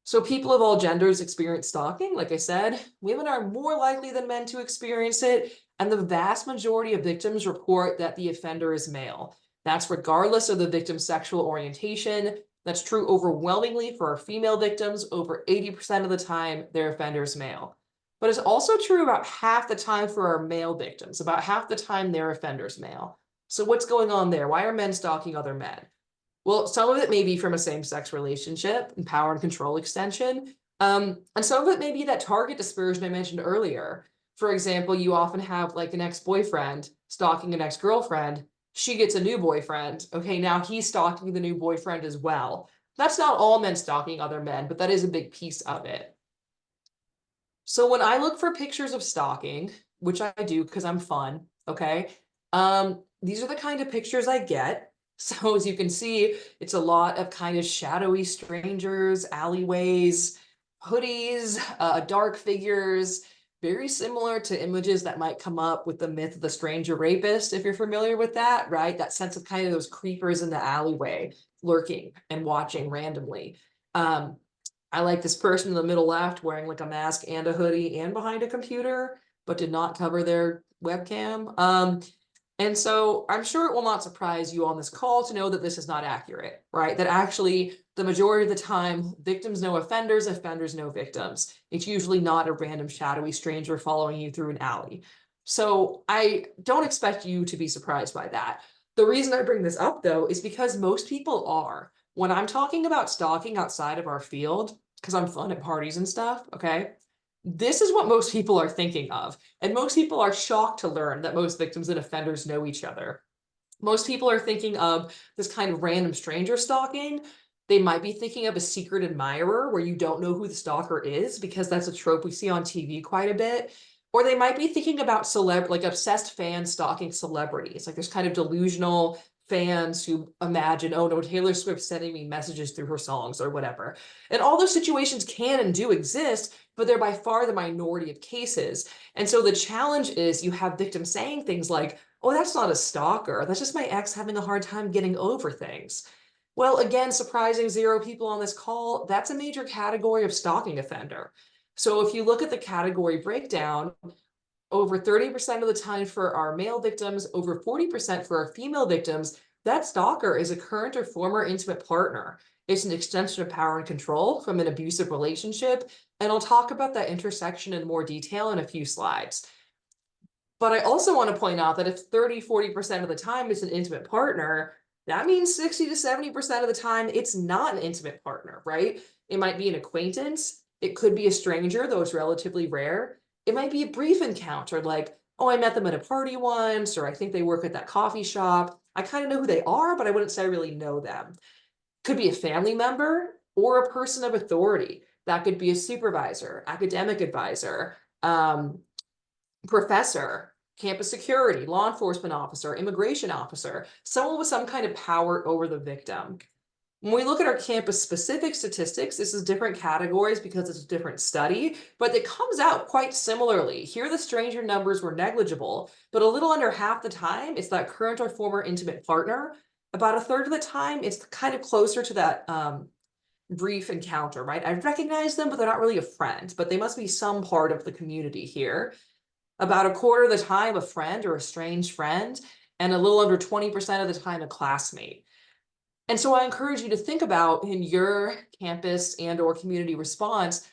Speaker 1: So people of all genders experience stalking. Like I said, women are more likely than men to experience it, and the vast majority of victims report that the offender is male. That's regardless of the victim's sexual orientation. That's true overwhelmingly for our female victims. Over 80% of the time, their offender is male. But it's also true about half the time for our male victims. About half the time, their offender's male. So what's going on there? Why are men stalking other men? Well, some of it may be from a same-sex relationship and power and control extension. And some of it may be that target dispersion I mentioned earlier. For example, you often have like an ex-boyfriend stalking an ex-girlfriend. She gets a new boyfriend. Okay, now he's stalking the new boyfriend as well. That's not all men stalking other men, but that is a big piece of it. So when I look for pictures of stalking, which I do because I'm fun, okay, these are the kind of pictures I get. So as you can see, it's a lot of kind of shadowy strangers, alleyways, hoodies, dark figures, very similar to images that might come up with the myth of the stranger rapist, if you're familiar with that, right? That sense of kind of those creepers in the alleyway lurking and watching randomly. I like this person in the middle left wearing like a mask and a hoodie and behind a computer, but did not cover their webcam. And so I'm sure it will not surprise you on this call to know that this is not accurate, right? That actually the majority of the time, victims know offenders, offenders know victims. It's usually not a random shadowy stranger following you through an alley. So I don't expect you to be surprised by that. The reason I bring this up though, is because most people are. When I'm talking about stalking outside of our field, because I'm fun at parties and stuff, okay? This is what most people are thinking of. And most people are shocked to learn that most victims and offenders know each other. Most people are thinking of this kind of random stranger stalking. They might be thinking of a secret admirer where you don't know who the stalker is, because that's a trope we see on TV quite a bit. Or they might be thinking about like obsessed fans stalking celebrities. Like there's kind of delusional fans who imagine, oh no, Taylor Swift sending me messages through her songs or whatever. And all those situations can and do exist, but they're by far the minority of cases. And so the challenge is you have victims saying things like, oh, that's not a stalker. That's just my ex having a hard time getting over things. Well, again, surprising 0 people on this call, that's a major category of stalking offender. So if you look at the category breakdown, over 30% of the time for our male victims, over 40% for our female victims, that stalker is a current or former intimate partner. It's an extension of power and control from an abusive relationship. And I'll talk about that intersection in more detail in a few slides. But I also want to point out that if 30–40% of the time it's an intimate partner, that means 60 to 70% of the time it's not an intimate partner, right? It might be an acquaintance. It could be a stranger, though it's relatively rare. It might be a brief encounter, like, oh, I met them at a party once, or I think they work at that coffee shop. I kind of know who they are, but I wouldn't say I really know them. Could be a family member or a person of authority. That could be a supervisor, academic advisor, professor, campus security, law enforcement officer, immigration officer, someone with some kind of power over the victim. When we look at our campus-specific statistics, this is different categories because it's a different study, but it comes out quite similarly. Here, the stranger numbers were negligible, but a little under half the time, it's that current or former intimate partner. About a third of the time, it's kind of closer to that brief encounter, right? I recognize them, but they're not really a friend, but they must be some part of the community here. About a quarter of the time, a friend or a strange friend, and a little under 20% of the time, a classmate. And so I encourage you to think about in your campus and or community response,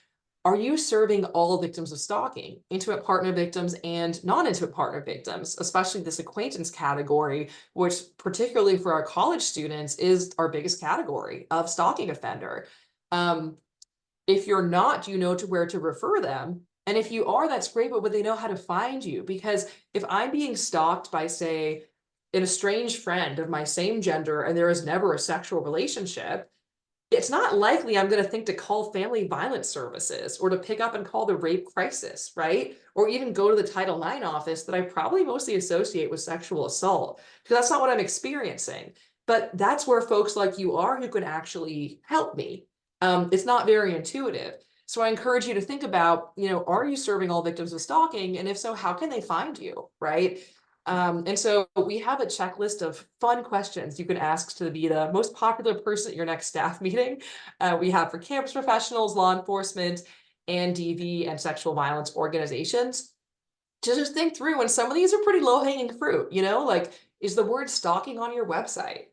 Speaker 1: are you serving all victims of stalking, intimate partner victims and non-intimate partner victims, especially this acquaintance category, which particularly for our college students is our biggest category of stalking offender. If you're not, do you know where to refer them? And if you are, that's great, but would they know how to find you? Because if I'm being stalked by, say, an estranged friend of my same gender and there is never a sexual relationship, it's not likely I'm going to think to call family violence services or to pick up and call the rape crisis, right? Or even go to the Title IX office that I probably mostly associate with sexual assault, because that's not what I'm experiencing. But that's where folks like you are who can actually help me. It's not very intuitive. So I encourage you to think about, are you serving all victims of stalking? And if so, how can they find you, right? And so we have a checklist of fun questions you can ask to be the most popular person at your next staff meeting. We have for campus professionals, law enforcement, and DV and sexual violence organizations. To just think through, and some of these are pretty low-hanging fruit, like, is the word stalking on your website?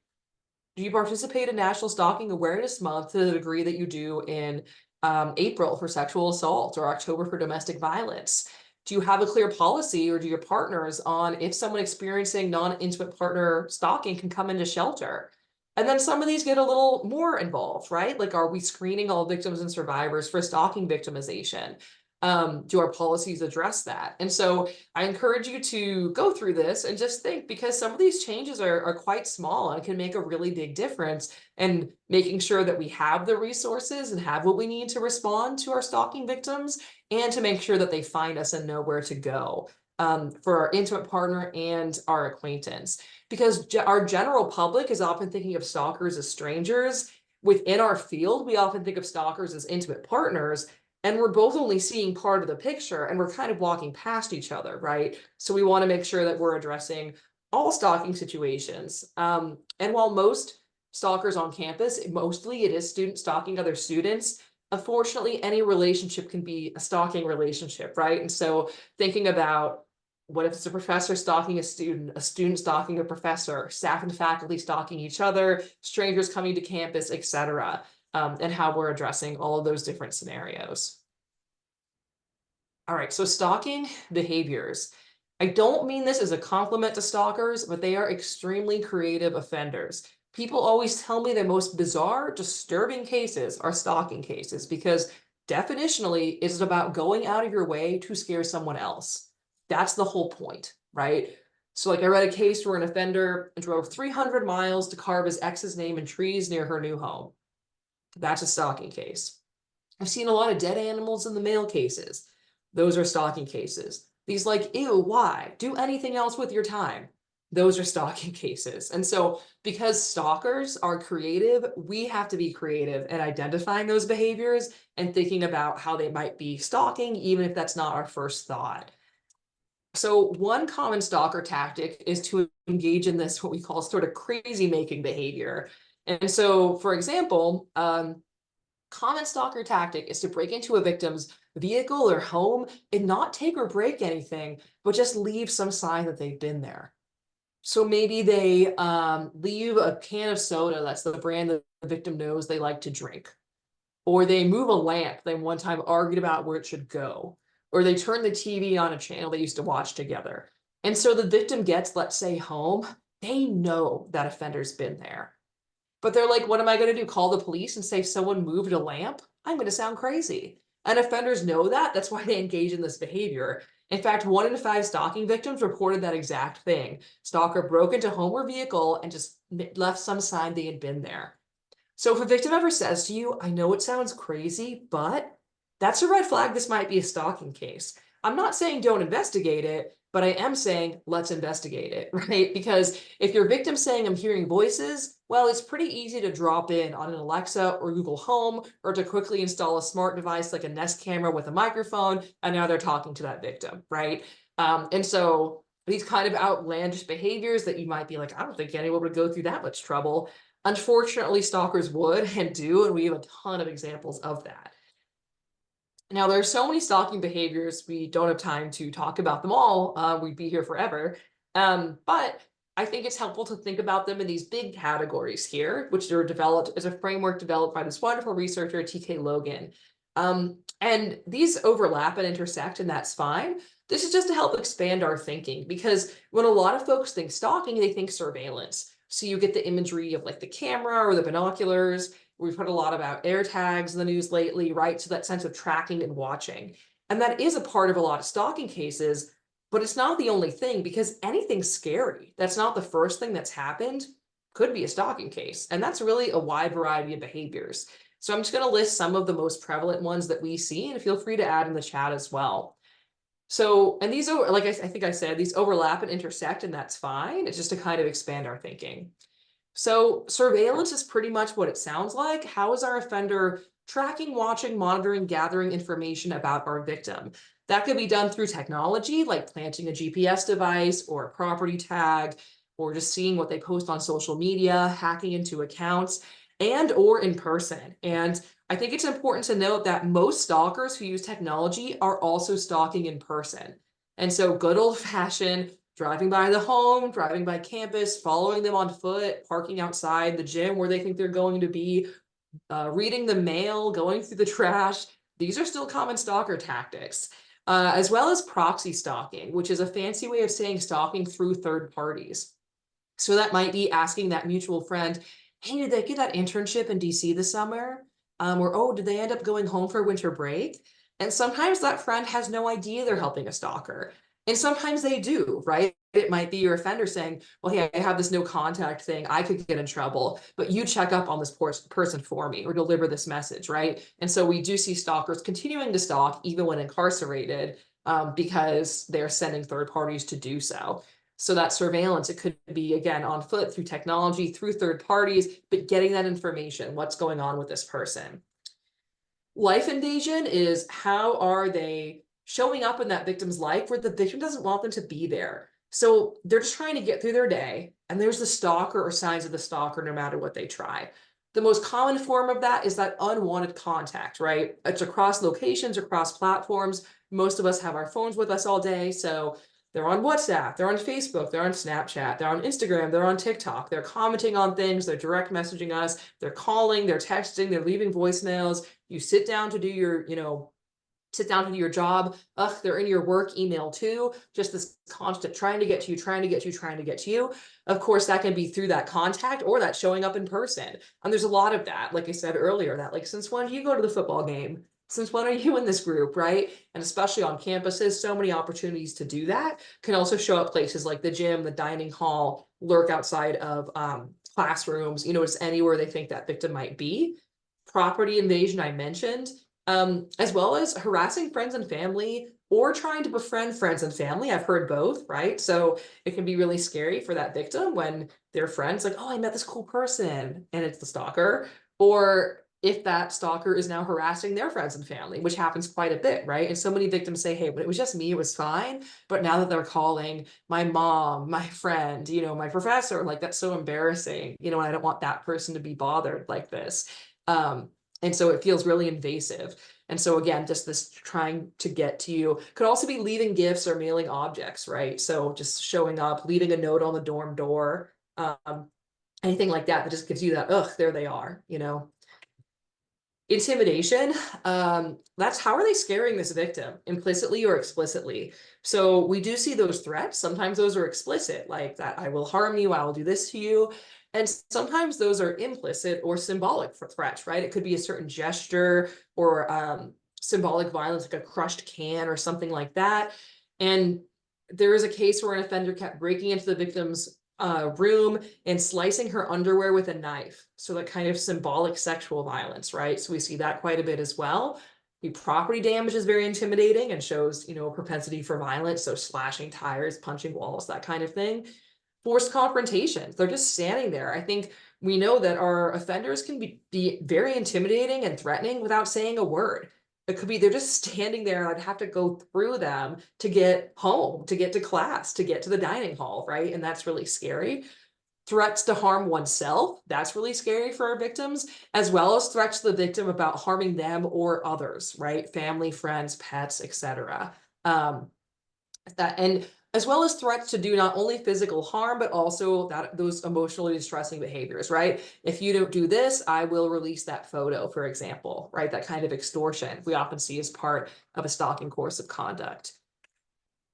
Speaker 1: Do you participate in National Stalking Awareness Month to the degree that you do in April for sexual assault or October for domestic violence? Do you have a clear policy, or do your partners on if someone experiencing non-intimate partner stalking can come into shelter? And then some of these get a little more involved, right? Like, are we screening all victims and survivors for stalking victimization? Do our policies address that? And so I encourage you to go through this and just think, because some of these changes are quite small and can make a really big difference in making sure that we have the resources and have what we need to respond to our stalking victims, and to make sure that they find us and know where to go for our intimate partner and our acquaintance. Because our general public is often thinking of stalkers as strangers. Within our field, we often think of stalkers as intimate partners, and we're both only seeing part of the picture, and we're kind of walking past each other, right? So we want to make sure that we're addressing all stalking situations. And while most stalkers on campus, mostly it is student stalking other students, unfortunately, any relationship can be a stalking relationship, right? And so thinking about, what if it's a professor stalking a student stalking a professor, staff and faculty stalking each other, strangers coming to campus, etc., and how we're addressing all of those different scenarios. All right, so stalking behaviors. I don't mean this as a compliment to stalkers, but they are extremely creative offenders. People always tell me the most bizarre, disturbing cases are stalking cases, because definitionally, it's about going out of your way to scare someone else. That's the whole point, right? So like, I read a case where an offender drove 300 miles to carve his ex's name in trees near her new home. That's a stalking case. I've seen a lot of dead animals in the mail cases. Those are stalking cases. These like, ew, why? Do anything else with your time. those are stalking cases. And so because stalkers are creative, we have to be creative in identifying those behaviors and thinking about how they might be stalking, even if that's not our first thought. So one common stalker tactic is to engage in this, what we call sort of crazy making behavior. And so, for example, common stalker tactic is to break into a victim's vehicle or home and not take or break anything, but just leave some sign that they've been there. So maybe they leave a can of soda, that's the brand that the victim knows they like to drink. Or they move a lamp they one time argued about where it should go. Or they turn the TV on a channel they used to watch together. And so the victim gets, let's say, home. They know that offender's been there. But they're like, what am I going to do? Call the police and say someone moved a lamp? I'm going to sound crazy. And offenders know that. That's why they engage in this behavior. In fact, 1 in 5 stalking victims reported that exact thing. Stalker broke into home or vehicle and just left some sign they had been there. So if a victim ever says to you, I know it sounds crazy, but that's a red flag. This might be a stalking case. I'm not saying don't investigate it, but I am saying let's investigate it, right? Because if your victim's saying I'm hearing voices, well, it's pretty easy to drop in on an Alexa or Google Home, or to quickly install a smart device like a Nest camera with a microphone, and now they're talking to that victim, right? And so these kind of outlandish behaviors that you might be like, I don't think anyone would go through that much trouble. Unfortunately, stalkers would and do, and we have a ton of examples of that. Now, there are so many stalking behaviors, we don't have time to talk about them all. We'd be here forever. But I think it's helpful to think about them in these big categories here, which are developed as a framework developed by this wonderful researcher, T.K. Logan. And these overlap and intersect, and that's fine. This is just to help expand our thinking, because when a lot of folks think stalking, they think surveillance. So you get the imagery of like the camera or the binoculars. We've heard a lot about air tags in the news lately, right? So that sense of tracking and watching. And that is a part of a lot of stalking cases, but it's not the only thing, because anything scary that's not the first thing that's happened could be a stalking case. And that's really a wide variety of behaviors. So I'm just going to list some of the most prevalent ones that we see, and feel free to add in the chat as well. So, and these, like I think I said, these overlap and intersect, and that's fine. It's just to kind of expand our thinking. So surveillance is pretty much what it sounds like. How is our offender tracking, watching, monitoring, gathering information about our victim? That could be done through technology, like planting a GPS device or a property tag, or just seeing what they post on social media, hacking into accounts, and or in person. And I think it's important to note that most stalkers who use technology are also stalking in person. And so good old-fashioned driving by the home, driving by campus, following them on foot, parking outside the gym where they think they're going to be, reading the mail, going through the trash. These are still common stalker tactics, as well as proxy stalking, which is a fancy way of saying stalking through third parties. So that might be asking that mutual friend, hey, did they get that internship in DC this summer? Or, oh, did they end up going home for winter break? And sometimes that friend has no idea they're helping a stalker. And sometimes they do, right? It might be your offender saying, well, hey, I have this no contact thing. I could get in trouble, but you check up on this person for me, or deliver this message, right? And so we do see stalkers continuing to stalk even when incarcerated, because they're sending third parties to do so. So that surveillance, it could be, again, on foot, through technology, through third parties, but getting that information, what's going on with this person. Life invasion is, how are they showing up in that victim's life where the victim doesn't want them to be there. So they're just trying to get through their day, and there's the stalker or signs of the stalker no matter what they try. The most common form of that is that unwanted contact, right? It's across locations, across platforms. Most of us have our phones with us all day, so they're on WhatsApp, they're on Facebook, they're on Snapchat, they're on Instagram, they're on TikTok, they're commenting on things, they're direct messaging us, they're calling, they're texting, they're leaving voicemails. You sit down to do your, sit down to do your job. Ugh, they're in your work email too. Just this constant trying to get to you, trying to get to you, trying to get to you. Of course, that can be through that contact or that showing up in person. And there's a lot of that, like I said earlier, that like, since when do you go to the football game? Since when are you in this group, right? And especially on campuses, so many opportunities to do that. Can also show up places like the gym, the dining hall, lurk outside of classrooms, just anywhere they think that victim might be. Property invasion, I mentioned. as well as harassing friends and family or trying to befriend friends and family. I've heard both, right? So it can be really scary for that victim when their friends like, oh, I met this cool person, and it's the stalker. Or if that stalker is now harassing their friends and family, which happens quite a bit, right? And so many victims say, hey, but it was just me, it was fine. But now that they're calling my mom, my friend, my professor, like that's so embarrassing, and I don't want that person to be bothered like this. And so it feels really invasive. And so again, just this trying to get to you could also be leaving gifts or mailing objects, right? So just showing up, leaving a note on the dorm door, anything like that just gives you that, ugh, there they are. Intimidation, that's how are they scaring this victim, implicitly or explicitly? So we do see those threats. Sometimes those are explicit, like that I will harm you, I will do this to you. And sometimes those are implicit or symbolic for threats, right? It could be a certain gesture or symbolic violence, like a crushed can or something like that. And there is a case where an offender kept breaking into the victim's room and slicing her underwear with a knife. So that kind of symbolic sexual violence, right? So we see that quite a bit as well. The property damage is very intimidating and shows, a propensity for violence. So slashing tires, punching walls, that kind of thing. Forced confrontations. They're just standing there. I think we know that our offenders can be very intimidating and threatening without saying a word. It could be they're just standing there and I'd have to go through them to get home, to get to class, to get to the dining hall, right? And that's really scary. Threats to harm oneself, that's really scary for our victims, as well as threats to the victim about harming them or others, right? Family, friends, pets, etc. And as well as threats to do not only physical harm, but also those emotionally distressing behaviors, right? If you don't do this, I will release that photo, for example, right? That kind of extortion we often see as part of a stalking course of conduct.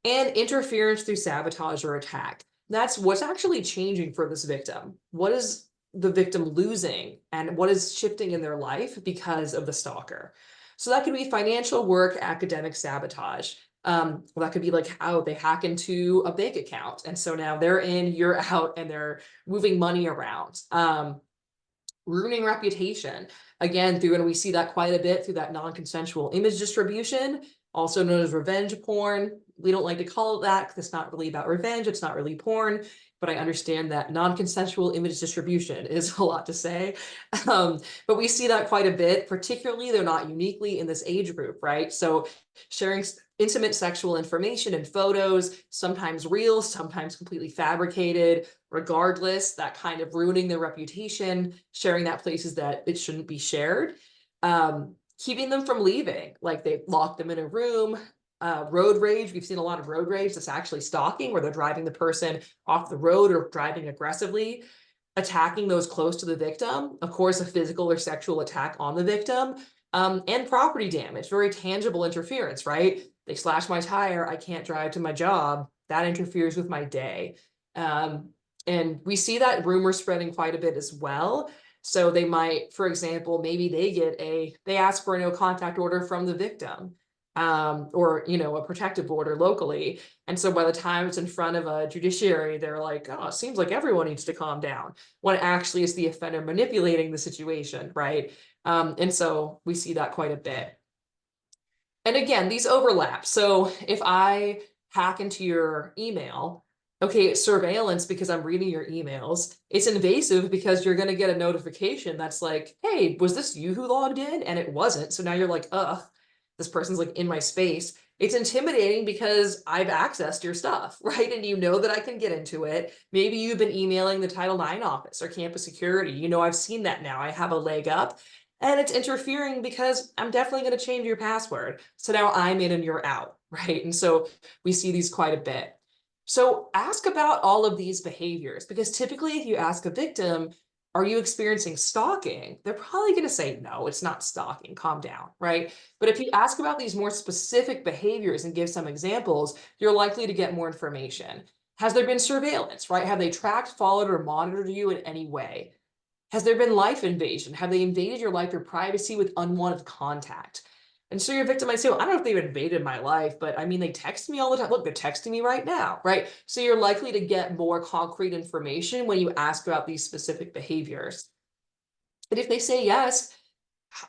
Speaker 1: And interference through sabotage or attack. That's what's actually changing for this victim. What is the victim losing and what is shifting in their life because of the stalker? So that could be financial, work, academic sabotage. That could be like how they hack into a bank account. And so now they're in, you're out, and they're moving money around. Ruining reputation. Again, and we see that quite a bit through that non-consensual image distribution, also known as revenge porn. We don't like to call it that because it's not really about revenge. It's not really porn, but I understand that non-consensual image distribution is a lot to say. But we see that quite a bit, particularly they're not uniquely in this age group, right? So sharing intimate sexual information and photos, sometimes real, sometimes completely fabricated, regardless, that kind of ruining their reputation, sharing that places that it shouldn't be shared. Keeping them from leaving, like they lock them in a room. Road rage, we've seen a lot of road rage that's actually stalking, where they're driving the person off the road or driving aggressively, attacking those close to the victim, of course, a physical or sexual attack on the victim, and property damage, very tangible interference, right? They slash my tire, I can't drive to my job, that interferes with my day. And we see that rumor spreading quite a bit as well. So they might, for example, maybe they ask for a no contact order from the victim, or, a protective order locally. And so by the time it's in front of a judiciary, they're like, oh, it seems like everyone needs to calm down, when actually it's the offender manipulating the situation, right? And so we see that quite a bit. And again, these overlap. So if I hack into your email, okay, it's surveillance because I'm reading your emails. It's invasive because you're going to get a notification that's like, hey, was this you who logged in? And it wasn't. So now you're like, ugh, this person's like in my space. It's intimidating because I've accessed your stuff, right? And you know that I can get into it. Maybe you've been emailing the Title IX office or campus security. I've seen that now. I have a leg up. And it's interfering because I'm definitely going to change your password. So now I'm in and you're out, right? And so we see these quite a bit. So ask about all of these behaviors, because typically if you ask a victim, are you experiencing stalking? They're probably going to say, no, it's not stalking, calm down, right? But if you ask about these more specific behaviors and give some examples, you're likely to get more information. Has there been surveillance, right? Have they tracked, followed, or monitored you in any way? Has there been life invasion? Have they invaded your life or privacy with unwanted contact? And so your victim might say, well, I don't know if they've invaded my life, but I mean, they text me all the time. Look, they're texting me right now, right? So you're likely to get more concrete information when you ask about these specific behaviors. But if they say yes,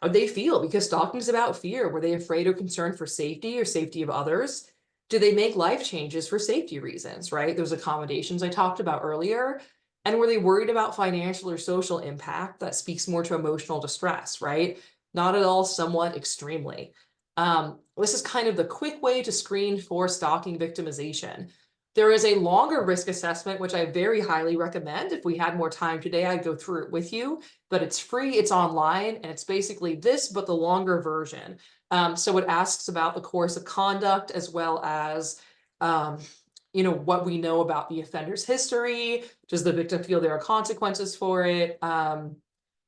Speaker 1: how they feel, because stalking is about fear. Were they afraid or concerned for safety or safety of others? Do they make life changes for safety reasons, right? Those accommodations I talked about earlier. And were they worried about financial or social impact? That speaks more to emotional distress, right? Not at all, somewhat extremely. This is kind of the quick way to screen for stalking victimization. There is a longer risk assessment, which I very highly recommend. If we had more time today, I'd go through it with you, but it's free, it's online, and it's basically this, but the longer version. So it asks about the course of conduct, as well as, what we know about the offender's history. Does the victim feel there are consequences for it?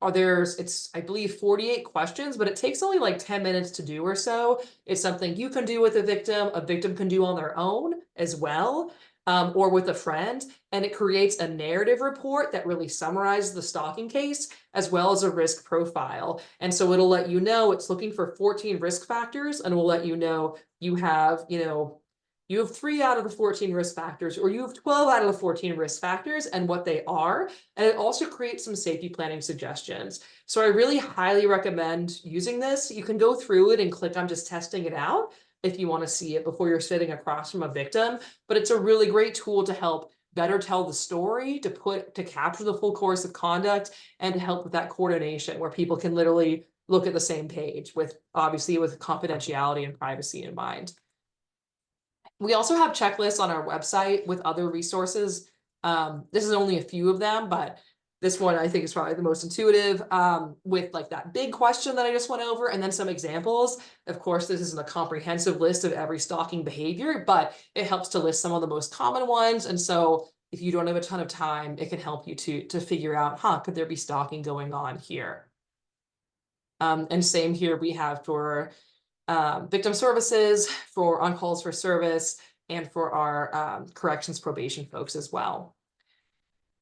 Speaker 1: It's, I believe, 48 questions, but it takes only like 10 minutes to do or so. It's something you can do with a victim can do on their own as well, or with a friend. And it creates a narrative report that really summarizes the stalking case, as well as a risk profile. And so it'll let you know it's looking for 14 risk factors, and will let you know you have, you have 3 out of the 14 risk factors, or you have 12 out of the 14 risk factors and what they are. And it also creates some safety planning suggestions. So I really highly recommend using this. You can go through it and click on just testing it out if you want to see it before you're sitting across from a victim. But it's a really great tool to help better tell the story, to capture the full course of conduct, and to help with that coordination where people can literally look at the same page, with obviously with confidentiality and privacy in mind. We also have checklists on our website with other resources. This is only a few of them, but this one I think is probably the most intuitive, with like that big question that I just went over, and then some examples. Of course, this isn't a comprehensive list of every stalking behavior, but it helps to list some of the most common ones. And so if you don't have a ton of time, it can help you to figure out, could there be stalking going on here? And same here, we have for victim services, for on calls for service, and for our corrections probation folks as well.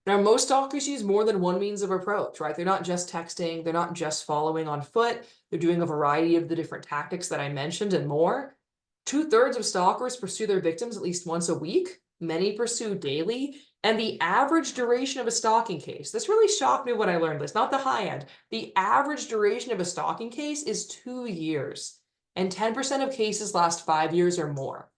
Speaker 1: Now, most stalkers use more than one means of approach, right? They're not just texting, they're not just following on foot, they're doing a variety of the different tactics that I mentioned and more. 2/3 of stalkers pursue their victims at least once a week. Many pursue daily. And the average duration of a stalking case, this really shocked me when I learned this, not the high end. The average duration of a stalking case is 2 years. And 10% of cases last 5 years or more.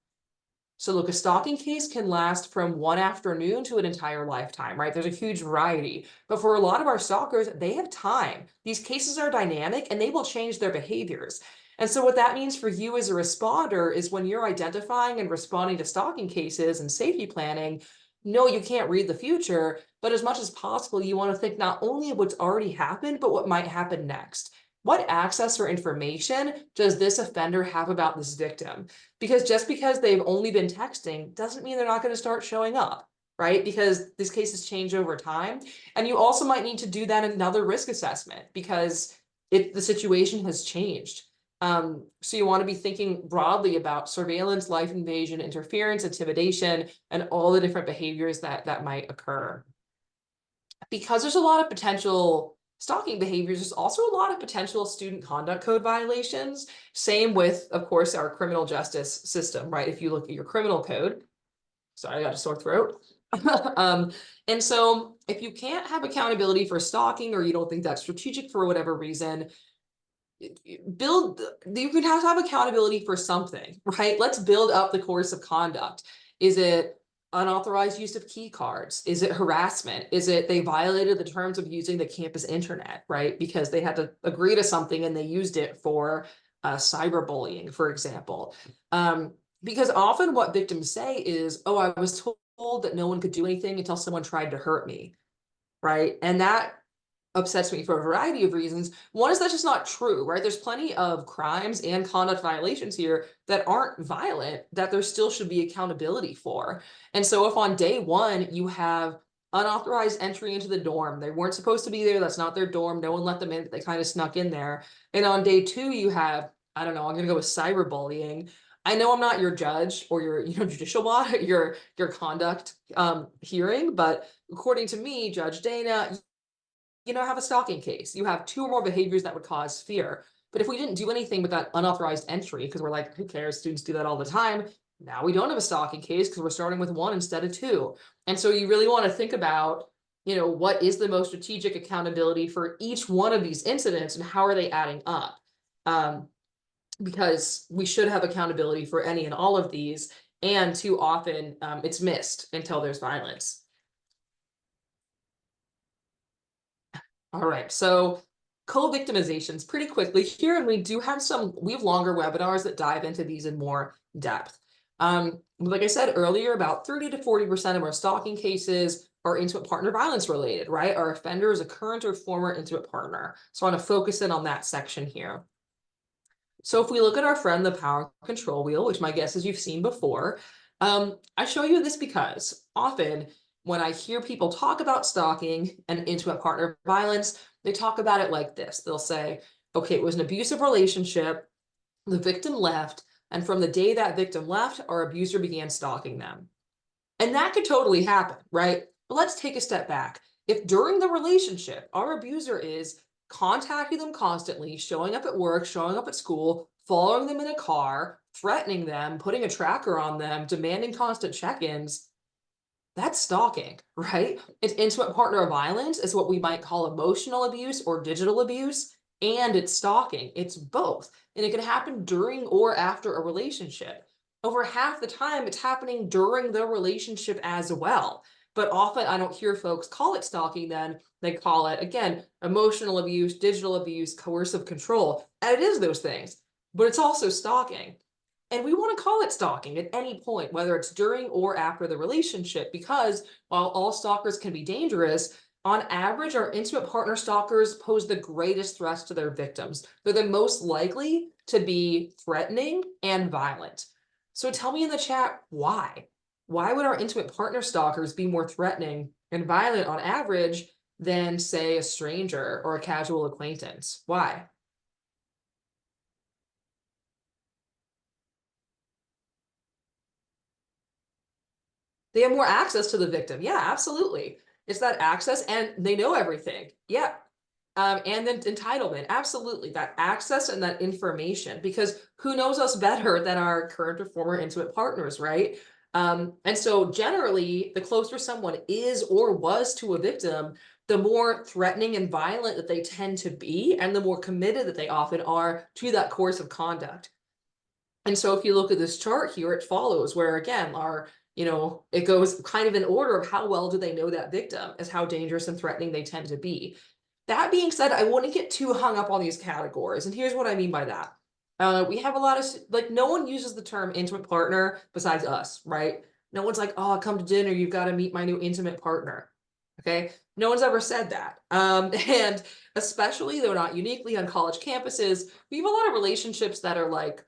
Speaker 1: So look, a stalking case can last from one afternoon to an entire lifetime, right? There's a huge variety. But for a lot of our stalkers, they have time. These cases are dynamic and they will change their behaviors. And so what that means for you as a responder is, when you're identifying and responding to stalking cases and safety planning, no, you can't read the future, but as much as possible, you want to think not only of what's already happened, but what might happen next. What access or information does this offender have about this victim? Because just because they've only been texting doesn't mean they're not going to start showing up, right? Because these cases change over time. And you also might need to do that in another risk assessment, because the situation has changed. So you want to be thinking broadly about surveillance, life invasion, interference, intimidation, and all the different behaviors that might occur. Because there's a lot of potential stalking behaviors, there's also a lot of potential student conduct code violations. Same with, of course, our criminal justice system, right? If you look at your criminal code, sorry, I got a sore throat. And so if you can't have accountability for stalking, or you don't think that's strategic for whatever reason, you can have to have accountability for something, right? Let's build up the course of conduct. Is it unauthorized use of key cards? Is it harassment? Is it they violated the terms of using the campus internet, right? Because they had to agree to something and they used it for cyberbullying, for example. Because often what victims say is, oh, I was told that no one could do anything until someone tried to hurt me, right? And that upsets me for a variety of reasons. One is that's just not true, right? There's plenty of crimes and conduct violations here that aren't violent that there still should be accountability for. And so if on day one you have unauthorized entry into the dorm, they weren't supposed to be there, that's not their dorm, no one let them in, but they kind of snuck in there. And on day two you have, I don't know, I'm gonna go with cyberbullying. I know I'm not your judge or your judicial body, your conduct hearing, but according to me, Judge Dana, have a stalking case. You have 2 or more behaviors that would cause fear. But if we didn't do anything with that unauthorized entry, because we're like, who cares? Students do that all the time. Now we don't have a stalking case because we're starting with 1 instead of 2. And so you really want to think about what is the most strategic accountability for each one of these incidents and how are they adding up? Because we should have accountability for any and all of these, and too often it's missed until there's violence. All right, so co-victimizations pretty quickly here, and we have longer webinars that dive into these in more depth. Like I said earlier, about 30 to 40% of our stalking cases are intimate partner violence related, right? Our offender is a current or former intimate partner. So I want to focus in on that section here. So if we look at our friend, the power control wheel, which my guess is you've seen before, I show you this because often when I hear people talk about stalking and intimate partner violence, they talk about it like this. They'll say, okay, it was an abusive relationship, the victim left, and from the day that victim left, our abuser began stalking them. And that could totally happen, right? But let's take a step back. If during the relationship, our abuser is contacting them constantly, showing up at work, showing up at school, following them in a car, threatening them, putting a tracker on them, demanding constant check-ins, that's stalking, right? It's intimate partner violence is what we might call emotional abuse or digital abuse, and it's stalking. It's both. And it can happen during or after a relationship. Over half the time, it's happening during the relationship as well. But often I don't hear folks call it stalking then. They call it, again, emotional abuse, digital abuse, coercive control. And it is those things, but it's also stalking. And we want to call it stalking at any point, whether it's during or after the relationship, because while all stalkers can be dangerous, on average, our intimate partner stalkers pose the greatest threats to their victims. They're the most likely to be threatening and violent. So tell me in the chat, why? Why would our intimate partner stalkers be more threatening and violent on average than, say, a stranger or a casual acquaintance? Why? They have more access to the victim. Yeah, absolutely. It's that access, and they know everything. Yeah. And then entitlement. Absolutely. That access and that information, because who knows us better than our current or former intimate partners, right? And so generally, the closer someone is or was to a victim, the more threatening and violent that they tend to be, and the more committed that they often are to that course of conduct. And so if you look at this chart here, it follows where, again, it goes kind of in order of how well do they know that victim, as how dangerous and threatening they tend to be. That being said, I wouldn't get too hung up on these categories. And here's what I mean by that. We have a lot of, no one uses the term intimate partner besides us, right? No one's like, oh, come to dinner, you've got to meet my new intimate partner. Okay. No one's ever said that. And especially though not uniquely on college campuses, we have a lot of relationships that are like,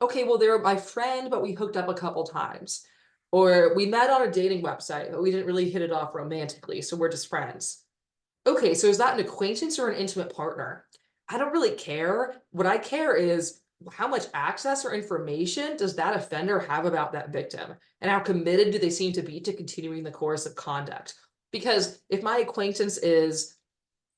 Speaker 1: okay, well, they were my friend, but we hooked up a couple times. Or we met on a dating website, but we didn't really hit it off romantically, so we're just friends. Okay, so is that an acquaintance or an intimate partner? I don't really care. What I care is how much access or information does that offender have about that victim? And how committed do they seem to be to continuing the course of conduct? Because if my acquaintance is,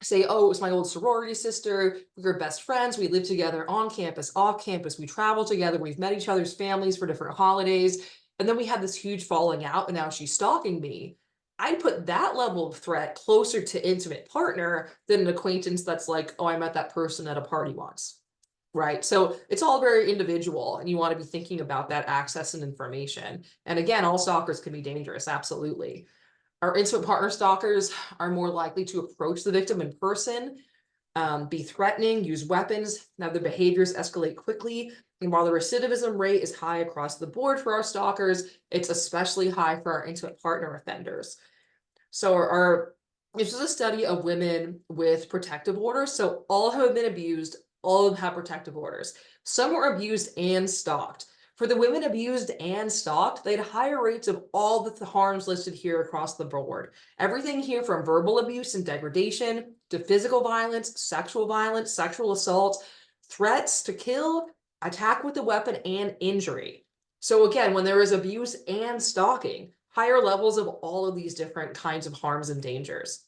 Speaker 1: say, oh, it was my old sorority sister, we were best friends, we lived together on campus, off campus, we traveled together, we've met each other's families for different holidays, and then we had this huge falling out, and now she's stalking me. I'd put that level of threat closer to intimate partner than an acquaintance that's like, oh, I met that person at a party once, right? So it's all very individual, and you want to be thinking about that access and information. And again, all stalkers can be dangerous, absolutely. Our intimate partner stalkers are more likely to approach the victim in person, be threatening, use weapons. Now their behaviors escalate quickly. And while the recidivism rate is high across the board for our stalkers, it's especially high for our intimate partner offenders. So this is a study of women with protective orders. So all have been abused, all of them have protective orders. Some were abused and stalked. For the women abused and stalked, they had higher rates of all the harms listed here across the board. Everything here from verbal abuse and degradation to physical violence, sexual assault, threats to kill, attack with a weapon, and injury. So again, when there is abuse and stalking, higher levels of all of these different kinds of harms and dangers.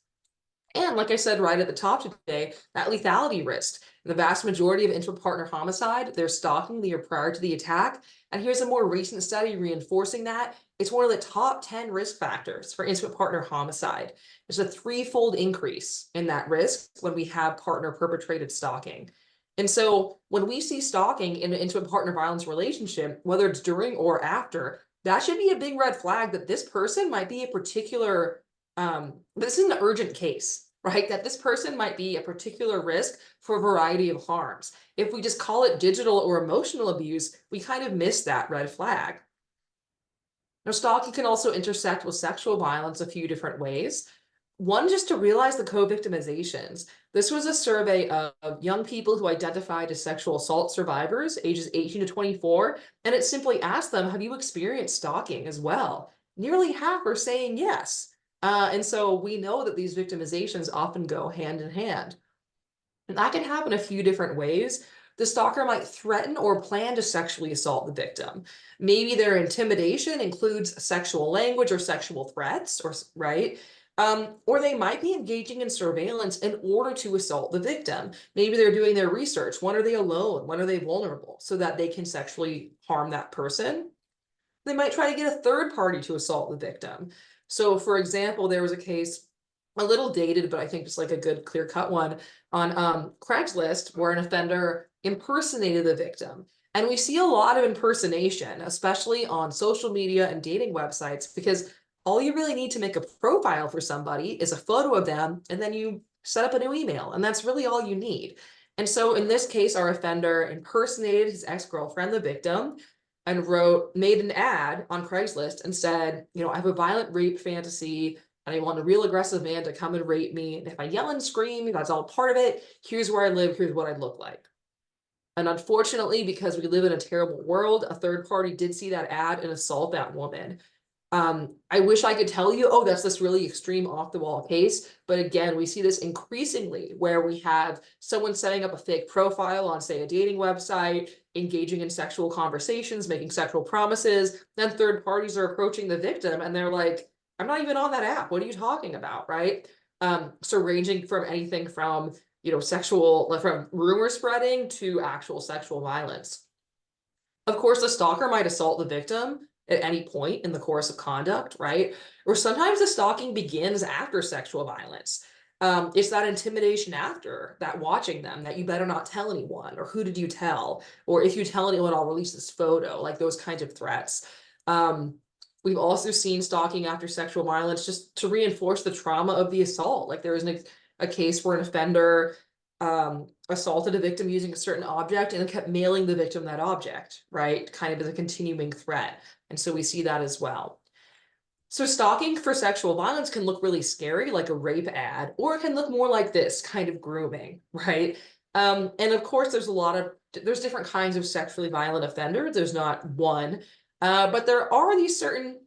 Speaker 1: And like I said right at the top today, that lethality risk. In the vast majority of intra-partner homicide, they're stalking the year prior to the attack. And here's a more recent study reinforcing that. It's one of the top 10 risk factors for intimate partner homicide. There's a threefold increase in that risk when we have partner perpetrated stalking. And so when we see stalking in an intimate partner violence relationship, whether it's during or after, that should be a big red flag that this person might be a particular, this is an urgent case, right? That this person might be a particular risk for a variety of harms. If we just call it digital or emotional abuse, we kind of miss that red flag. Now, stalking can also intersect with sexual violence a few different ways. One, just to realize the co-victimizations. This was a survey of young people who identified as sexual assault survivors, ages 18 to 24, and it simply asked them, have you experienced stalking as well? Nearly half are saying yes. And so we know that these victimizations often go hand in hand. And that can happen a few different ways. The stalker might threaten or plan to sexually assault the victim. Maybe their intimidation includes sexual language or sexual threats, or right? Or they might be engaging in surveillance in order to assault the victim. Maybe they're doing their research. When are they alone? When are they vulnerable? So that they can sexually harm that person. They might try to get a third party to assault the victim. So, for example, there was a case, a little dated, but I think it's like a good clear-cut one, on Craigslist, where an offender impersonated the victim. And we see a lot of impersonation, especially on social media and dating websites, because all you really need to make a profile for somebody is a photo of them, and then you set up a new email, and that's really all you need. And so in this case, our offender impersonated his ex-girlfriend, the victim, and made an ad on Craigslist and said, I have a violent rape fantasy and I want a real aggressive man to come and rape me. And if I yell and scream, that's all part of it. Here's where I live. Here's what I look like. And unfortunately, because we live in a terrible world, a third party did see that ad and assault that woman. I wish I could tell you, oh, that's this really extreme off the wall case. But again, we see this increasingly where we have someone setting up a fake profile on, say, a dating website, engaging in sexual conversations, making sexual promises. Then third parties are approaching the victim and they're like, I'm not even on that app. What are you talking about? Right. So ranging from anything from, from rumor spreading to actual sexual violence. Of course, the stalker might assault the victim at any point in the course of conduct, right? Or sometimes the stalking begins after sexual violence. It's that intimidation after, that watching them, that you better not tell anyone, or who did you tell? Or if you tell anyone, I'll release this photo, like those kinds of threats. We've also seen stalking after sexual violence just to reinforce the trauma of the assault. Like there was a case where an offender assaulted a victim using a certain object and kept mailing the victim that object, right? Kind of as a continuing threat. And so we see that as well. So stalking for sexual violence can look really scary, like a rape ad, or it can look more like this, kind of grooming, right? And of course, there's different kinds of sexually violent offenders. There's not one, but there are these certain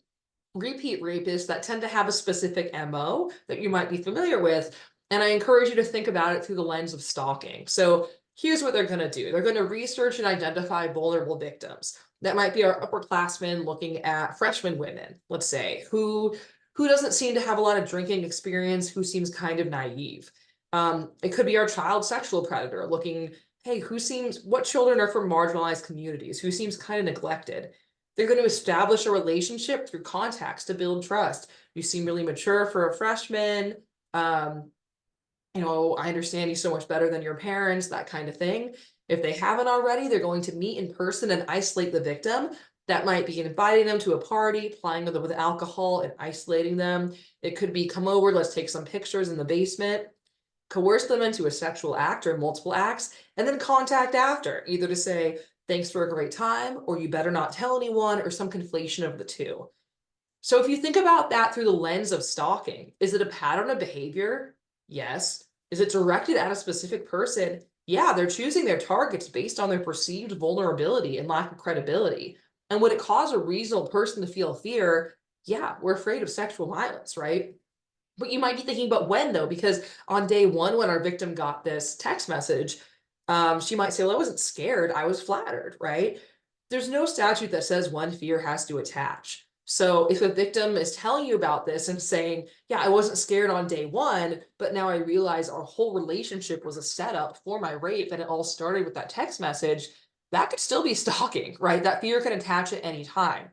Speaker 1: repeat rapists that tend to have a specific MO that you might be familiar with. And I encourage you to think about it through the lens of stalking. So here's what they're going to do. They're going to research and identify vulnerable victims. That might be our upperclassmen looking at freshman women, let's say, who doesn't seem to have a lot of drinking experience, who seems kind of naive. It could be our child sexual predator looking, hey, what children are from marginalized communities, who seems kind of neglected. They're going to establish a relationship through contacts to build trust. You seem really mature for a freshman. I understand you so much better than your parents, that kind of thing. If they haven't already, they're going to meet in person and isolate the victim. That might be inviting them to a party, plying them with alcohol and isolating them. It could be, come over, let's take some pictures in the basement, coerce them into a sexual act or multiple acts, and then contact after, either to say, thanks for a great time, or you better not tell anyone, or some conflation of the two. So if you think about that through the lens of stalking, is it a pattern of behavior? Yes. Is it directed at a specific person? Yeah, they're choosing their targets based on their perceived vulnerability and lack of credibility. And would it cause a reasonable person to feel fear? Yeah, we're afraid of sexual violence, right? But you might be thinking, but when though? Because on day one, when our victim got this text message, she might say, well, I wasn't scared, I was flattered, right? There's no statute that says when fear has to attach. So if a victim is telling you about this and saying, yeah, I wasn't scared on day one, but now I realize our whole relationship was a setup for my rape and it all started with that text message, that could still be stalking, right? That fear can attach at any time.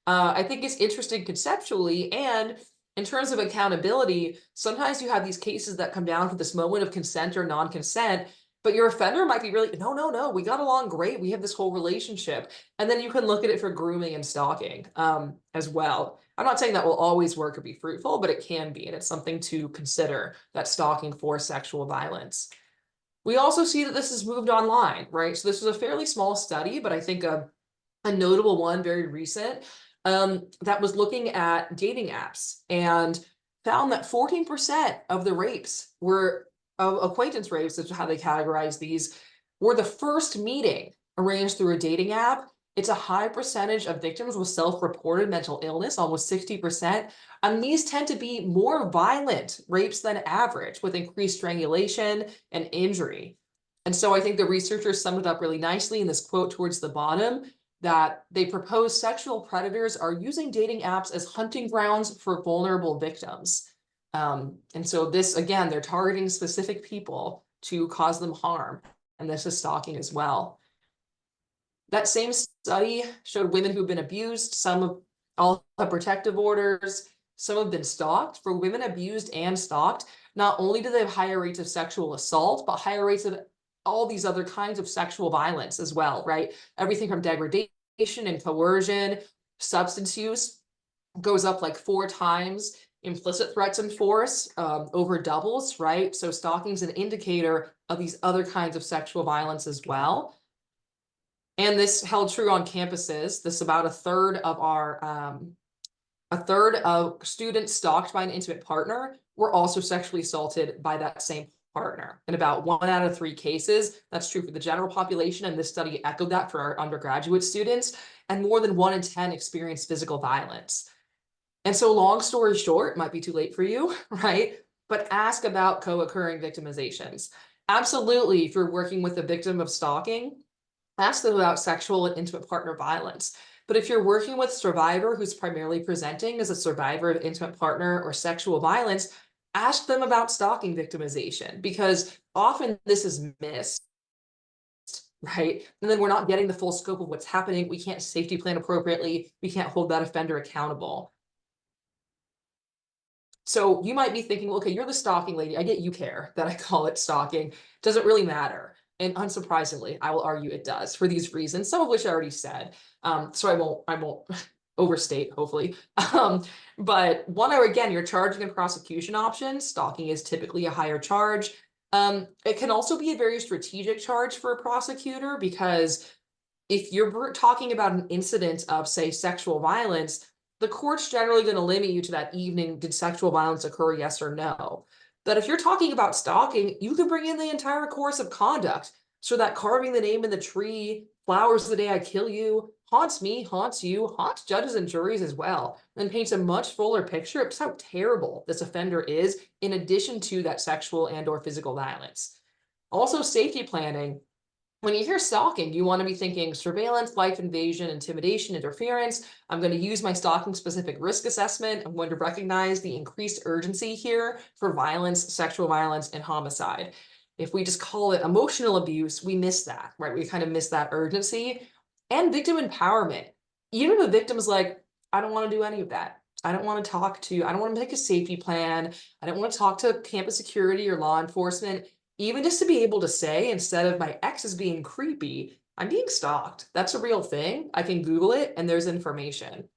Speaker 1: I think it's interesting conceptually, and in terms of accountability, sometimes you have these cases that come down to this moment of consent or non-consent, but your offender might be really, no, no, no, we got along great. We have this whole relationship. And then you can look at it for grooming and stalking as well. I'm not saying that will always work or be fruitful, but it can be. And it's something to consider, that stalking for sexual violence. We also see that this has moved online, right? So this was a fairly small study, but I think a notable one, very recent, that was looking at dating apps and found that 14% of the rapes were acquaintance rapes, that's how they categorize these, were the first meeting arranged through a dating app. It's a high percentage of victims with self-reported mental illness, almost 60%. And these tend to be more violent rapes than average, with increased strangulation and injury. And so I think the researchers summed it up really nicely in this quote towards the bottom, that they propose sexual predators are using dating apps as hunting grounds for vulnerable victims. And so this, again, they're targeting specific people to cause them harm. And this is stalking as well. That same study showed women who've been abused, some all have protective orders, some have been stalked. For women abused and stalked, not only do they have higher rates of sexual assault, but higher rates of all these other kinds of sexual violence as well, right? Everything from degradation and coercion, substance use goes up like 4 times, implicit threats and force over doubles, right? So stalking is an indicator of these other kinds of sexual violence as well. And this held true on campuses. This about a third of students stalked by an intimate partner were also sexually assaulted by that same partner. In about 1 out of 3 cases, that's true for the general population, and this study echoed that for our undergraduate students, and more than 1 in 10 experienced physical violence. And so long story short, might be too late for you, right? But ask about co-occurring victimizations. Absolutely, if you're working with a victim of stalking, ask them about sexual and intimate partner violence. But if you're working with a survivor who's primarily presenting as a survivor of intimate partner or sexual violence, ask them about stalking victimization, because often this is missed, right? And then we're not getting the full scope of what's happening. We can't safety plan appropriately. We can't hold that offender accountable. So you might be thinking, okay, you're the stalking lady. I get you care that I call it stalking. Does it really matter? And unsurprisingly, I will argue it does for these reasons, some of which I already said. So I won't overstate, hopefully. But one, again, you're charging and prosecution options. Stalking is typically a higher charge. It can also be a very strategic charge for a prosecutor, because if you're talking about an incident of, say, sexual violence, the court's generally going to limit you to that evening. Did sexual violence occur? Yes or no. But if you're talking about stalking, you can bring in the entire course of conduct. So that carving the name in the tree, flowers the day I kill you, haunts me, haunts you, haunts judges and juries as well, and paints a much fuller picture of how terrible this offender is, in addition to that sexual and or physical violence. Also, safety planning. When you hear stalking, you want to be thinking surveillance, life invasion, intimidation, interference. I'm going to use my stalking specific risk assessment. I'm going to recognize the increased urgency here for violence, sexual violence, and homicide. If we just call it emotional abuse, we miss that, right? We kind of miss that urgency. And victim empowerment. Even if the victim's like, I don't want to do any of that. I don't want to I don't want to make a safety plan. I don't want to talk to campus security or law enforcement. Even just to be able to say, instead of my ex is being creepy, I'm being stalked. That's a real thing. I can Google it and there's information.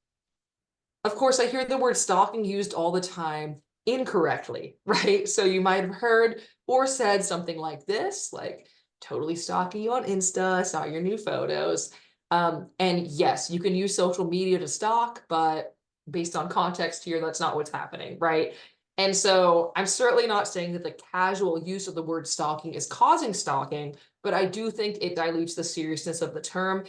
Speaker 1: Of course, I hear the word stalking used all the time incorrectly, right? So you might have heard or said something like this, like totally stalking you on Insta, saw your new photos. And yes, you can use social media to stalk, but based on context here, that's not what's happening, right? And so I'm certainly not saying that the casual use of the word stalking is causing stalking, but I do think it dilutes the seriousness of the term,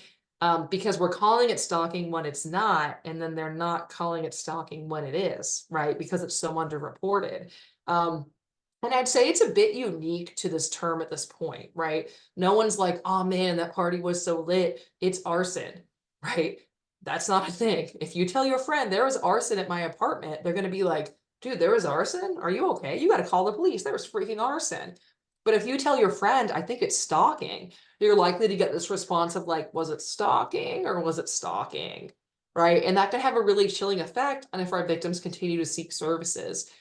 Speaker 1: because we're calling it stalking when it's not, and then they're not calling it stalking when it is, right? Because it's so underreported. And I'd say it's a bit unique to this term at this point, right? No one's like, oh man, that party was so lit, it's arson, right? That's not a thing. If you tell your friend there was arson at my apartment, they're going to be like, dude, there was arson? Are you okay? You got to call the police. There was freaking arson. But if you tell your friend, I think it's stalking, you're likely to get this response of like, was it stalking or was it stalking? Right. And that can have a really chilling effect on if our victims continue to seek services.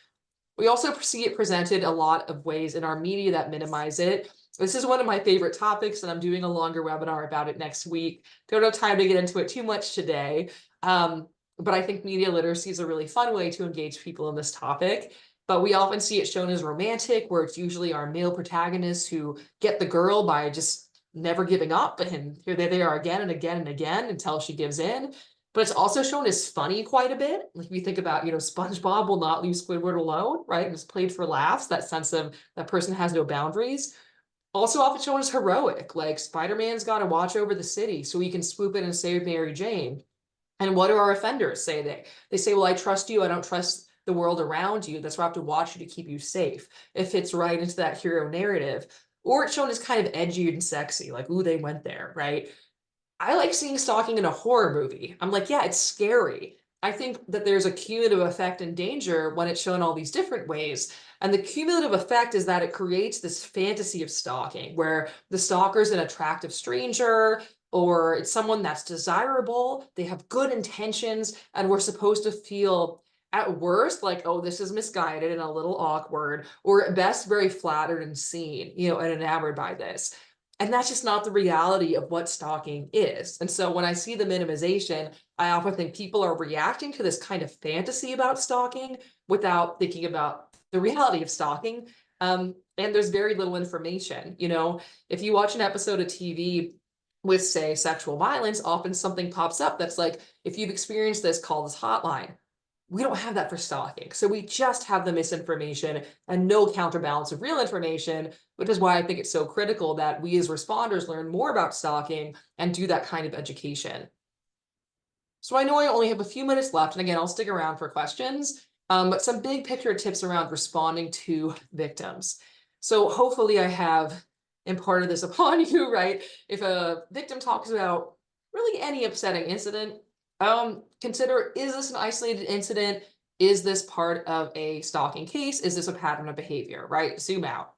Speaker 1: We also see it presented a lot of ways in our media that minimize it. This is one of my favorite topics, and I'm doing a longer webinar about it next week. Don't have time to get into it too much today, but I think media literacy is a really fun way to engage people in this topic. But we often see it shown as romantic, where it's usually our male protagonists who get the girl by just never giving up, and here they are again and again and again until she gives in. But it's also shown as funny quite a bit. Like if you think about, SpongeBob will not leave Squidward alone, right? And it's played for laughs, that sense of that person has no boundaries. Also often shown as heroic, like Spider-Man's got to watch over the city so he can swoop in and save Mary Jane. And what do our offenders say? They say, well, I trust you. I don't trust the world around you. That's why I have to watch you to keep you safe. It fits right into that hero narrative. Or it's shown as kind of edgy and sexy, like, ooh, they went there, right? I like seeing stalking in a horror movie. I'm like, yeah, it's scary. I think that there's a cumulative effect and danger when it's shown all these different ways. And the cumulative effect is that it creates this fantasy of stalking where the stalker is an attractive stranger or it's someone that's desirable. They have good intentions, and we're supposed to feel at worst like, oh, this is misguided and a little awkward, or at best very flattered and seen, and enamored by this. And that's just not the reality of what stalking is. And so when I see the minimization, I often think people are reacting to this kind of fantasy about stalking without thinking about the reality of stalking. And there's very little information. If you watch an episode of TV with, say, sexual violence, often something pops up that's like, if you've experienced this, call this hotline. We don't have that for stalking. So we just have the misinformation and no counterbalance of real information, which is why I think it's so critical that we as responders learn more about stalking and do that kind of education. So I know I only have a few minutes left, and again, I'll stick around for questions, but some big picture tips around responding to victims. So hopefully I have imparted this upon you, right? If a victim talks about really any upsetting incident, consider, is this an isolated incident? Is this part of a stalking case? Is this a pattern of behavior, right? Zoom out.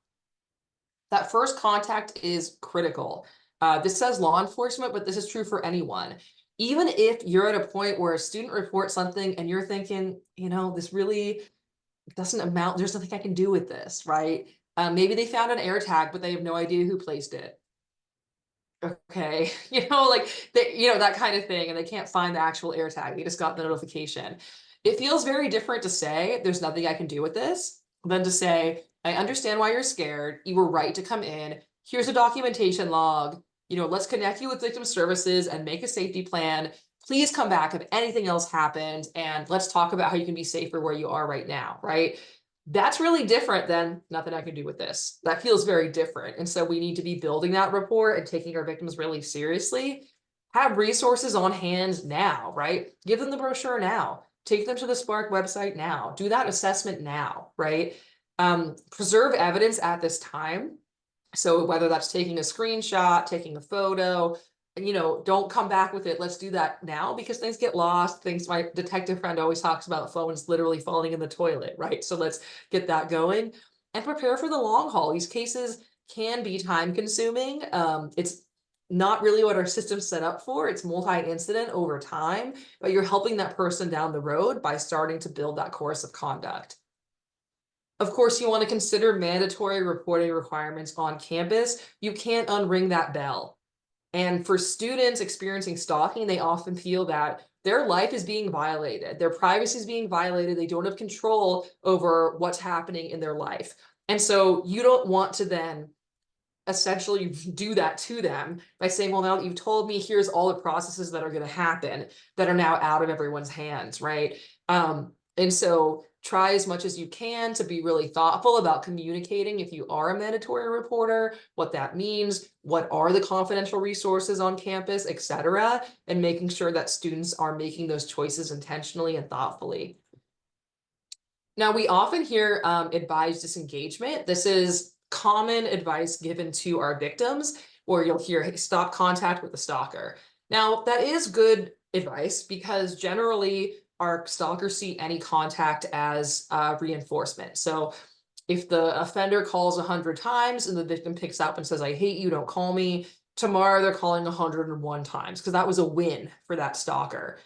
Speaker 1: That first contact is critical. This says law enforcement, but this is true for anyone. Even if you're at a point where a student reports something and you're thinking, this really doesn't amount, there's nothing I can do with this, right? Maybe they found an air tag, but they have no idea who placed it. Okay, like that kind of thing, and they can't find the actual air tag. They just got the notification. It feels very different to say there's nothing I can do with this than to say, I understand why you're scared. You were right to come in. Here's a documentation log. Let's connect you with victim services and make a safety plan. Please come back if anything else happened, and let's talk about how you can be safer where you are right now, right? That's really different than nothing I can do with this. That feels very different. And so we need to be building that rapport and taking our victims really seriously. Have resources on hand now, right? Give them the brochure now. Take them to the SPARC website now. Do that assessment now, right? Preserve evidence at this time. So whether that's taking a screenshot, taking a photo, don't come back with it. Let's do that now, because things get lost. My detective friend always talks about phones literally falling in the toilet, right? So let's get that going and prepare for the long haul. These cases can be time consuming. It's not really what our system's set up for. It's multi-incident over time, but you're helping that person down the road by starting to build that course of conduct. Of course, you want to consider mandatory reporting requirements on campus. You can't unring that bell. And for students experiencing stalking, they often feel that their life is being violated. Their privacy is being violated. They don't have control over what's happening in their life. And so you don't want to then essentially do that to them by saying, well, now that you've told me, here's all the processes that are going to happen that are now out of everyone's hands, right? And so try as much as you can to be really thoughtful about communicating, if you are a mandatory reporter, what that means, what are the confidential resources on campus, et cetera, and making sure that students are making those choices intentionally and thoughtfully. Now, we often hear advised disengagement. This is common advice given to our victims, where you'll hear, hey, stop contact with the stalker. Now, that is good advice because generally our stalkers see any contact as reinforcement. So if the offender calls 100 times and the victim picks up and says, I hate you, don't call me, tomorrow they're calling 101 times because that was a win for that stalker.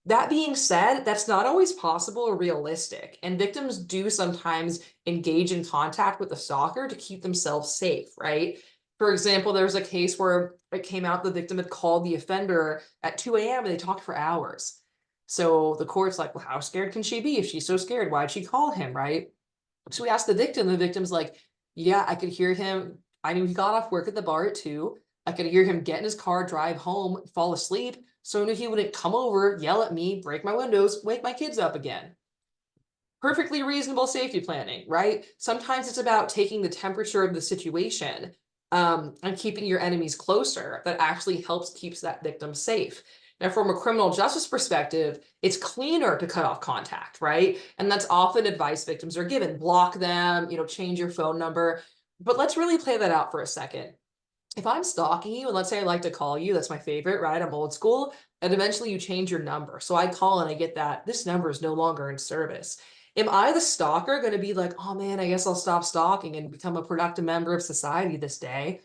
Speaker 1: That being said, that's not always possible or realistic, and victims do sometimes engage in contact with the stalker to keep themselves safe, right? For example, there was a case where it came out the victim had called the offender at 2 a.m. and they talked for hours. So the court's like, well, how scared can she be? If she's so scared, why'd she call him, right? So we asked the victim's like, yeah, I could hear him. I knew he got off work at the bar at 2. I could hear him get in his car, drive home, fall asleep. So I knew he wouldn't come over, yell at me, break my windows, wake my kids up again. Perfectly reasonable safety planning, right? Sometimes it's about taking the temperature of the situation and keeping your enemies closer. That actually helps keeps that victim safe. Now, from a criminal justice perspective, it's cleaner to cut off contact, right? And that's often advice victims are given. Block them, change your phone number. But let's really play that out for a second. If I'm stalking you, and let's say I like to call you, that's my favorite, right? I'm old school, and eventually you change your number. So I call and I get that this number is no longer in service. Am I, the stalker, going to be like, oh man, I guess I'll stop stalking and become a productive member of society this day?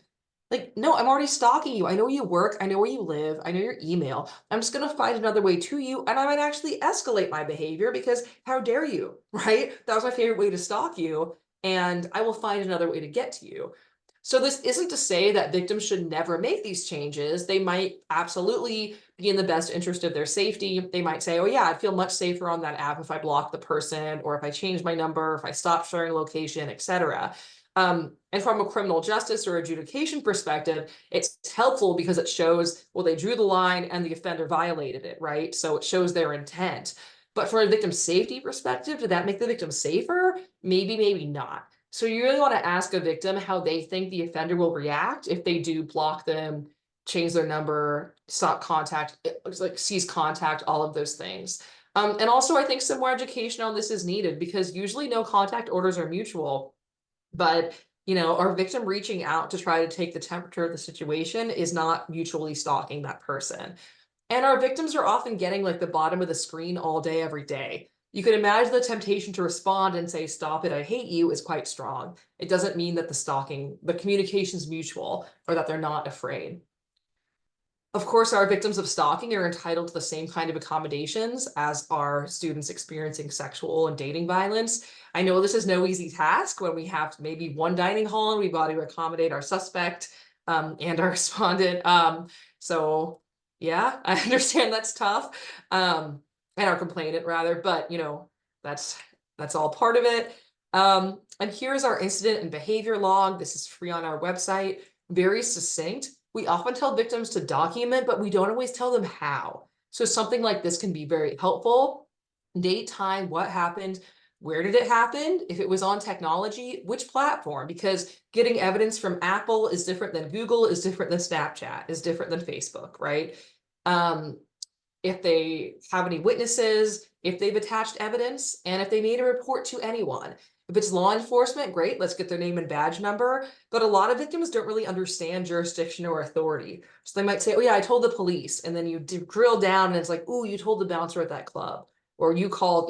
Speaker 1: Like, no, I'm already stalking you. I know where you work. I know where you live. I know your email. I'm just going to find another way to you. And I might actually escalate my behavior because how dare you, right? That was my favorite way to stalk you. And I will find another way to get to you. So this isn't to say that victims should never make these changes. They might absolutely be in the best interest of their safety. They might say, oh yeah, I'd feel much safer on that app if I block the person, or if I change my number, if I stop sharing location, etc. And from a criminal justice or adjudication perspective, it's helpful because it shows, well, they drew the line and the offender violated it, right? So it shows their intent. But from a victim safety perspective, did that make the victim safer? Maybe, maybe not. So you really want to ask a victim how they think the offender will react if they do block them, change their number, stop contact, like cease contact, all of those things. And also, I think some more education on this is needed because usually no contact orders are mutual. But, our victim reaching out to try to take the temperature of the situation is not mutually stalking that person. And our victims are often getting like the bottom of the screen all day, every day. You can imagine the temptation to respond and say, stop it, I hate you, is quite strong. It doesn't mean that the communication is mutual or that they're not afraid. Of course, our victims of stalking are entitled to the same kind of accommodations as our students experiencing sexual and dating violence. I know this is no easy task when we have maybe one dining hall and we've got to accommodate our suspect and our respondent. So yeah, I understand that's tough. And our complainant rather, but that's all part of it. And here's our incident and behavior log. This is free on our website, very succinct. We often tell victims to document, but we don't always tell them how. So something like this can be very helpful. Date, time, what happened, where did it happen? If it was on technology, which platform? Because getting evidence from Apple is different than Google, is different than Snapchat, is different than Facebook, right? If they have any witnesses, if they've attached evidence, and if they made a report to anyone. If it's law enforcement, great, let's get their name and badge number. But a lot of victims don't really understand jurisdiction or authority. So they might say, oh yeah, I told the police. And then you drill down and it's like, oh, you told the bouncer at that club. Or you called,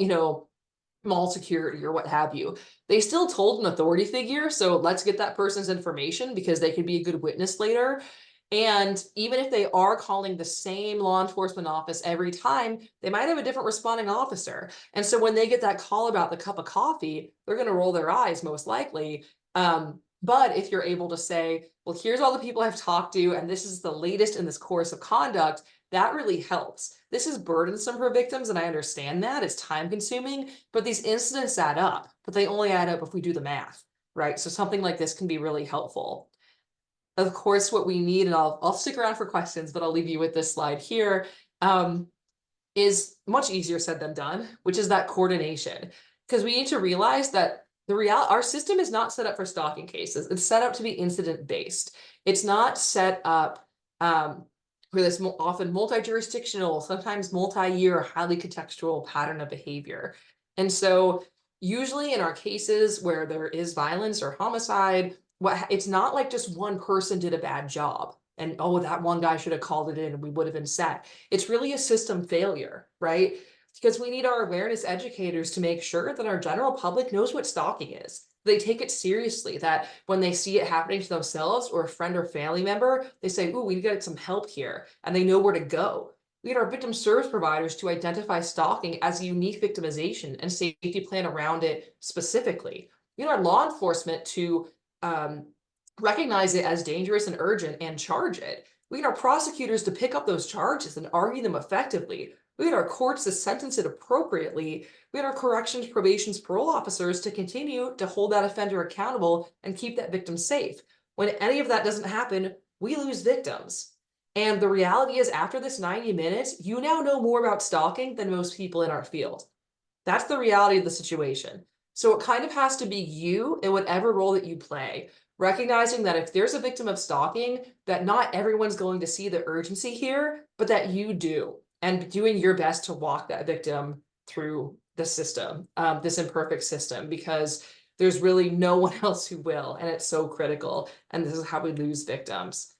Speaker 1: mall security or what have you. They still told an authority figure. So let's get that person's information because they could be a good witness later. And even if they are calling the same law enforcement office every time, they might have a different responding officer. And so when they get that call about the cup of coffee, they're going to roll their eyes most likely. But if you're able to say, well, here's all the people I've talked to, and this is the latest in this course of conduct, that really helps. This is burdensome for victims, and I understand that. It's time consuming, but these incidents add up, but they only add up if we do the math, right? So something like this can be really helpful. Of course, what we need, and I'll stick around for questions, but I'll leave you with this slide here, is much easier said than done, which is that coordination. Because we need to realize that our system is not set up for stalking cases. It's set up to be incident-based. It's not set up for this often multi-jurisdictional, sometimes multi-year, highly contextual pattern of behavior. And so usually in our cases where there is violence or homicide, it's not like just one person did a bad job and oh, that one guy should have called it in and we would have been set. It's really a system failure, right? Because we need our awareness educators to make sure that our general public knows what stalking is. They take it seriously, that when they see it happening to themselves or a friend or family member, they say, ooh, we need to get some help here, and they know where to go. We need our victim service providers to identify stalking as a unique victimization and safety plan around it specifically. We need our law enforcement to recognize it as dangerous and urgent and charge it. We need our prosecutors to pick up those charges and argue them effectively. We need our courts to sentence it appropriately. We need our corrections, probations, parole officers to continue to hold that offender accountable and keep that victim safe. When any of that doesn't happen, we lose victims. And the reality is, after this 90 minutes, you now know more about stalking than most people in our field. That's the reality of the situation. So it kind of has to be you in whatever role that you play, recognizing that if there's a victim of stalking, that not everyone's going to see the urgency here, but that you do, and doing your best to walk that victim through the system, this imperfect system, because there's really no one else who will, and it's so critical. And this is how we lose victims.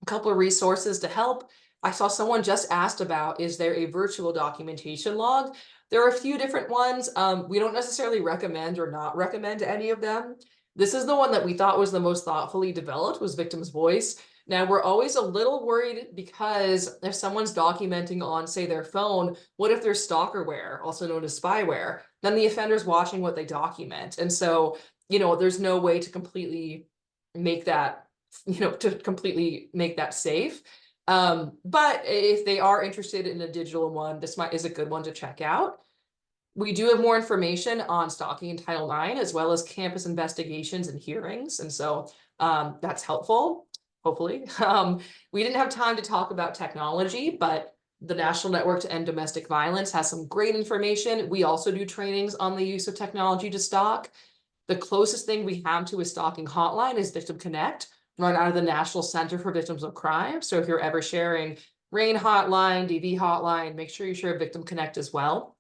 Speaker 1: A couple of resources to help. I saw someone just asked about, is there a virtual documentation log? There are a few different ones. We don't necessarily recommend or not recommend any of them. This is the one that we thought was the most thoughtfully developed, was Victim's Voice. Now, we're always a little worried because if someone's documenting on, say, their phone, what if there's stalkerware, also known as spyware? Then the offender's watching what they document. And so, there's no way to completely make that, safe. But if they are interested in a digital one, this is a good one to check out. We do have more information on stalking in Title IX, as well as campus investigations and hearings. And so that's helpful, hopefully. We didn't have time to talk about technology, but the National Network to End Domestic Violence has some great information. We also do trainings on the use of technology to stalk. The closest thing we have to a stalking hotline is Victim Connect, run out of the National Center for Victims of Crime. So if you're ever sharing RAIN hotline, DV hotline, make sure you share Victim Connect as well.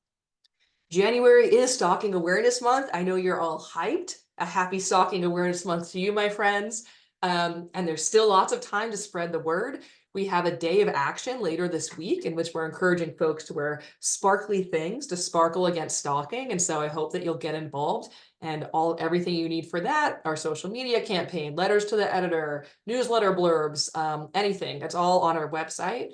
Speaker 1: January is Stalking Awareness Month. I know you're all hyped. A happy Stalking Awareness Month to you, my friends. And there's still lots of time to spread the word. We have a day of action later this week in which we're encouraging folks to wear sparkly things to sparkle against stalking. And so I hope that you'll get involved, and everything you need for that, our social media campaign, letters to the editor, newsletter blurbs, anything, that's all on our website.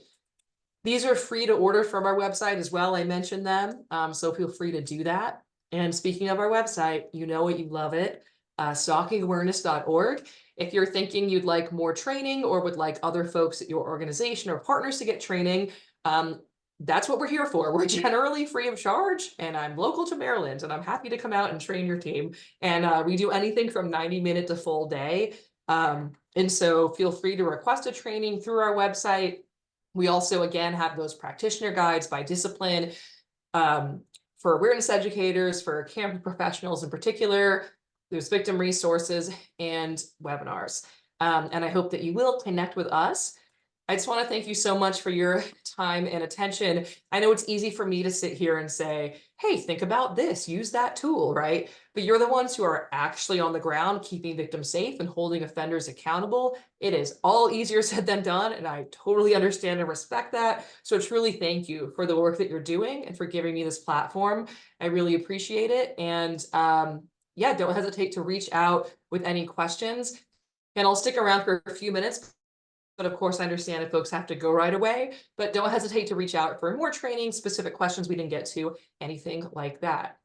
Speaker 1: These are free to order from our website as well. I mentioned them, so feel free to do that. And speaking of our website, you know it, you love it, stalkingawareness.org. If you're thinking you'd like more training or would like other folks at your organization or partners to get training, that's what we're here for. We're generally free of charge, and I'm local to Maryland, and I'm happy to come out and train your team. And we do anything from 90-minute to full day. And so feel free to request a training through our website. We also, again, have those practitioner guides by discipline for awareness educators, for campus professionals in particular. There's victim resources and webinars. And I hope that you will connect with us. I just want to thank you so much for your time and attention. I know it's easy for me to sit here and say, hey, think about this, use that tool, right? But you're the ones who are actually on the ground, keeping victims safe and holding offenders accountable. It is all easier said than done, and I totally understand and respect that. So truly thank you for the work that you're doing and for giving me this platform. I really appreciate it. And yeah, don't hesitate to reach out with any questions. And I'll stick around for a few minutes. But of course, I understand if folks have to go right away, but don't hesitate to reach out for more training, specific questions we didn't get to, anything like that.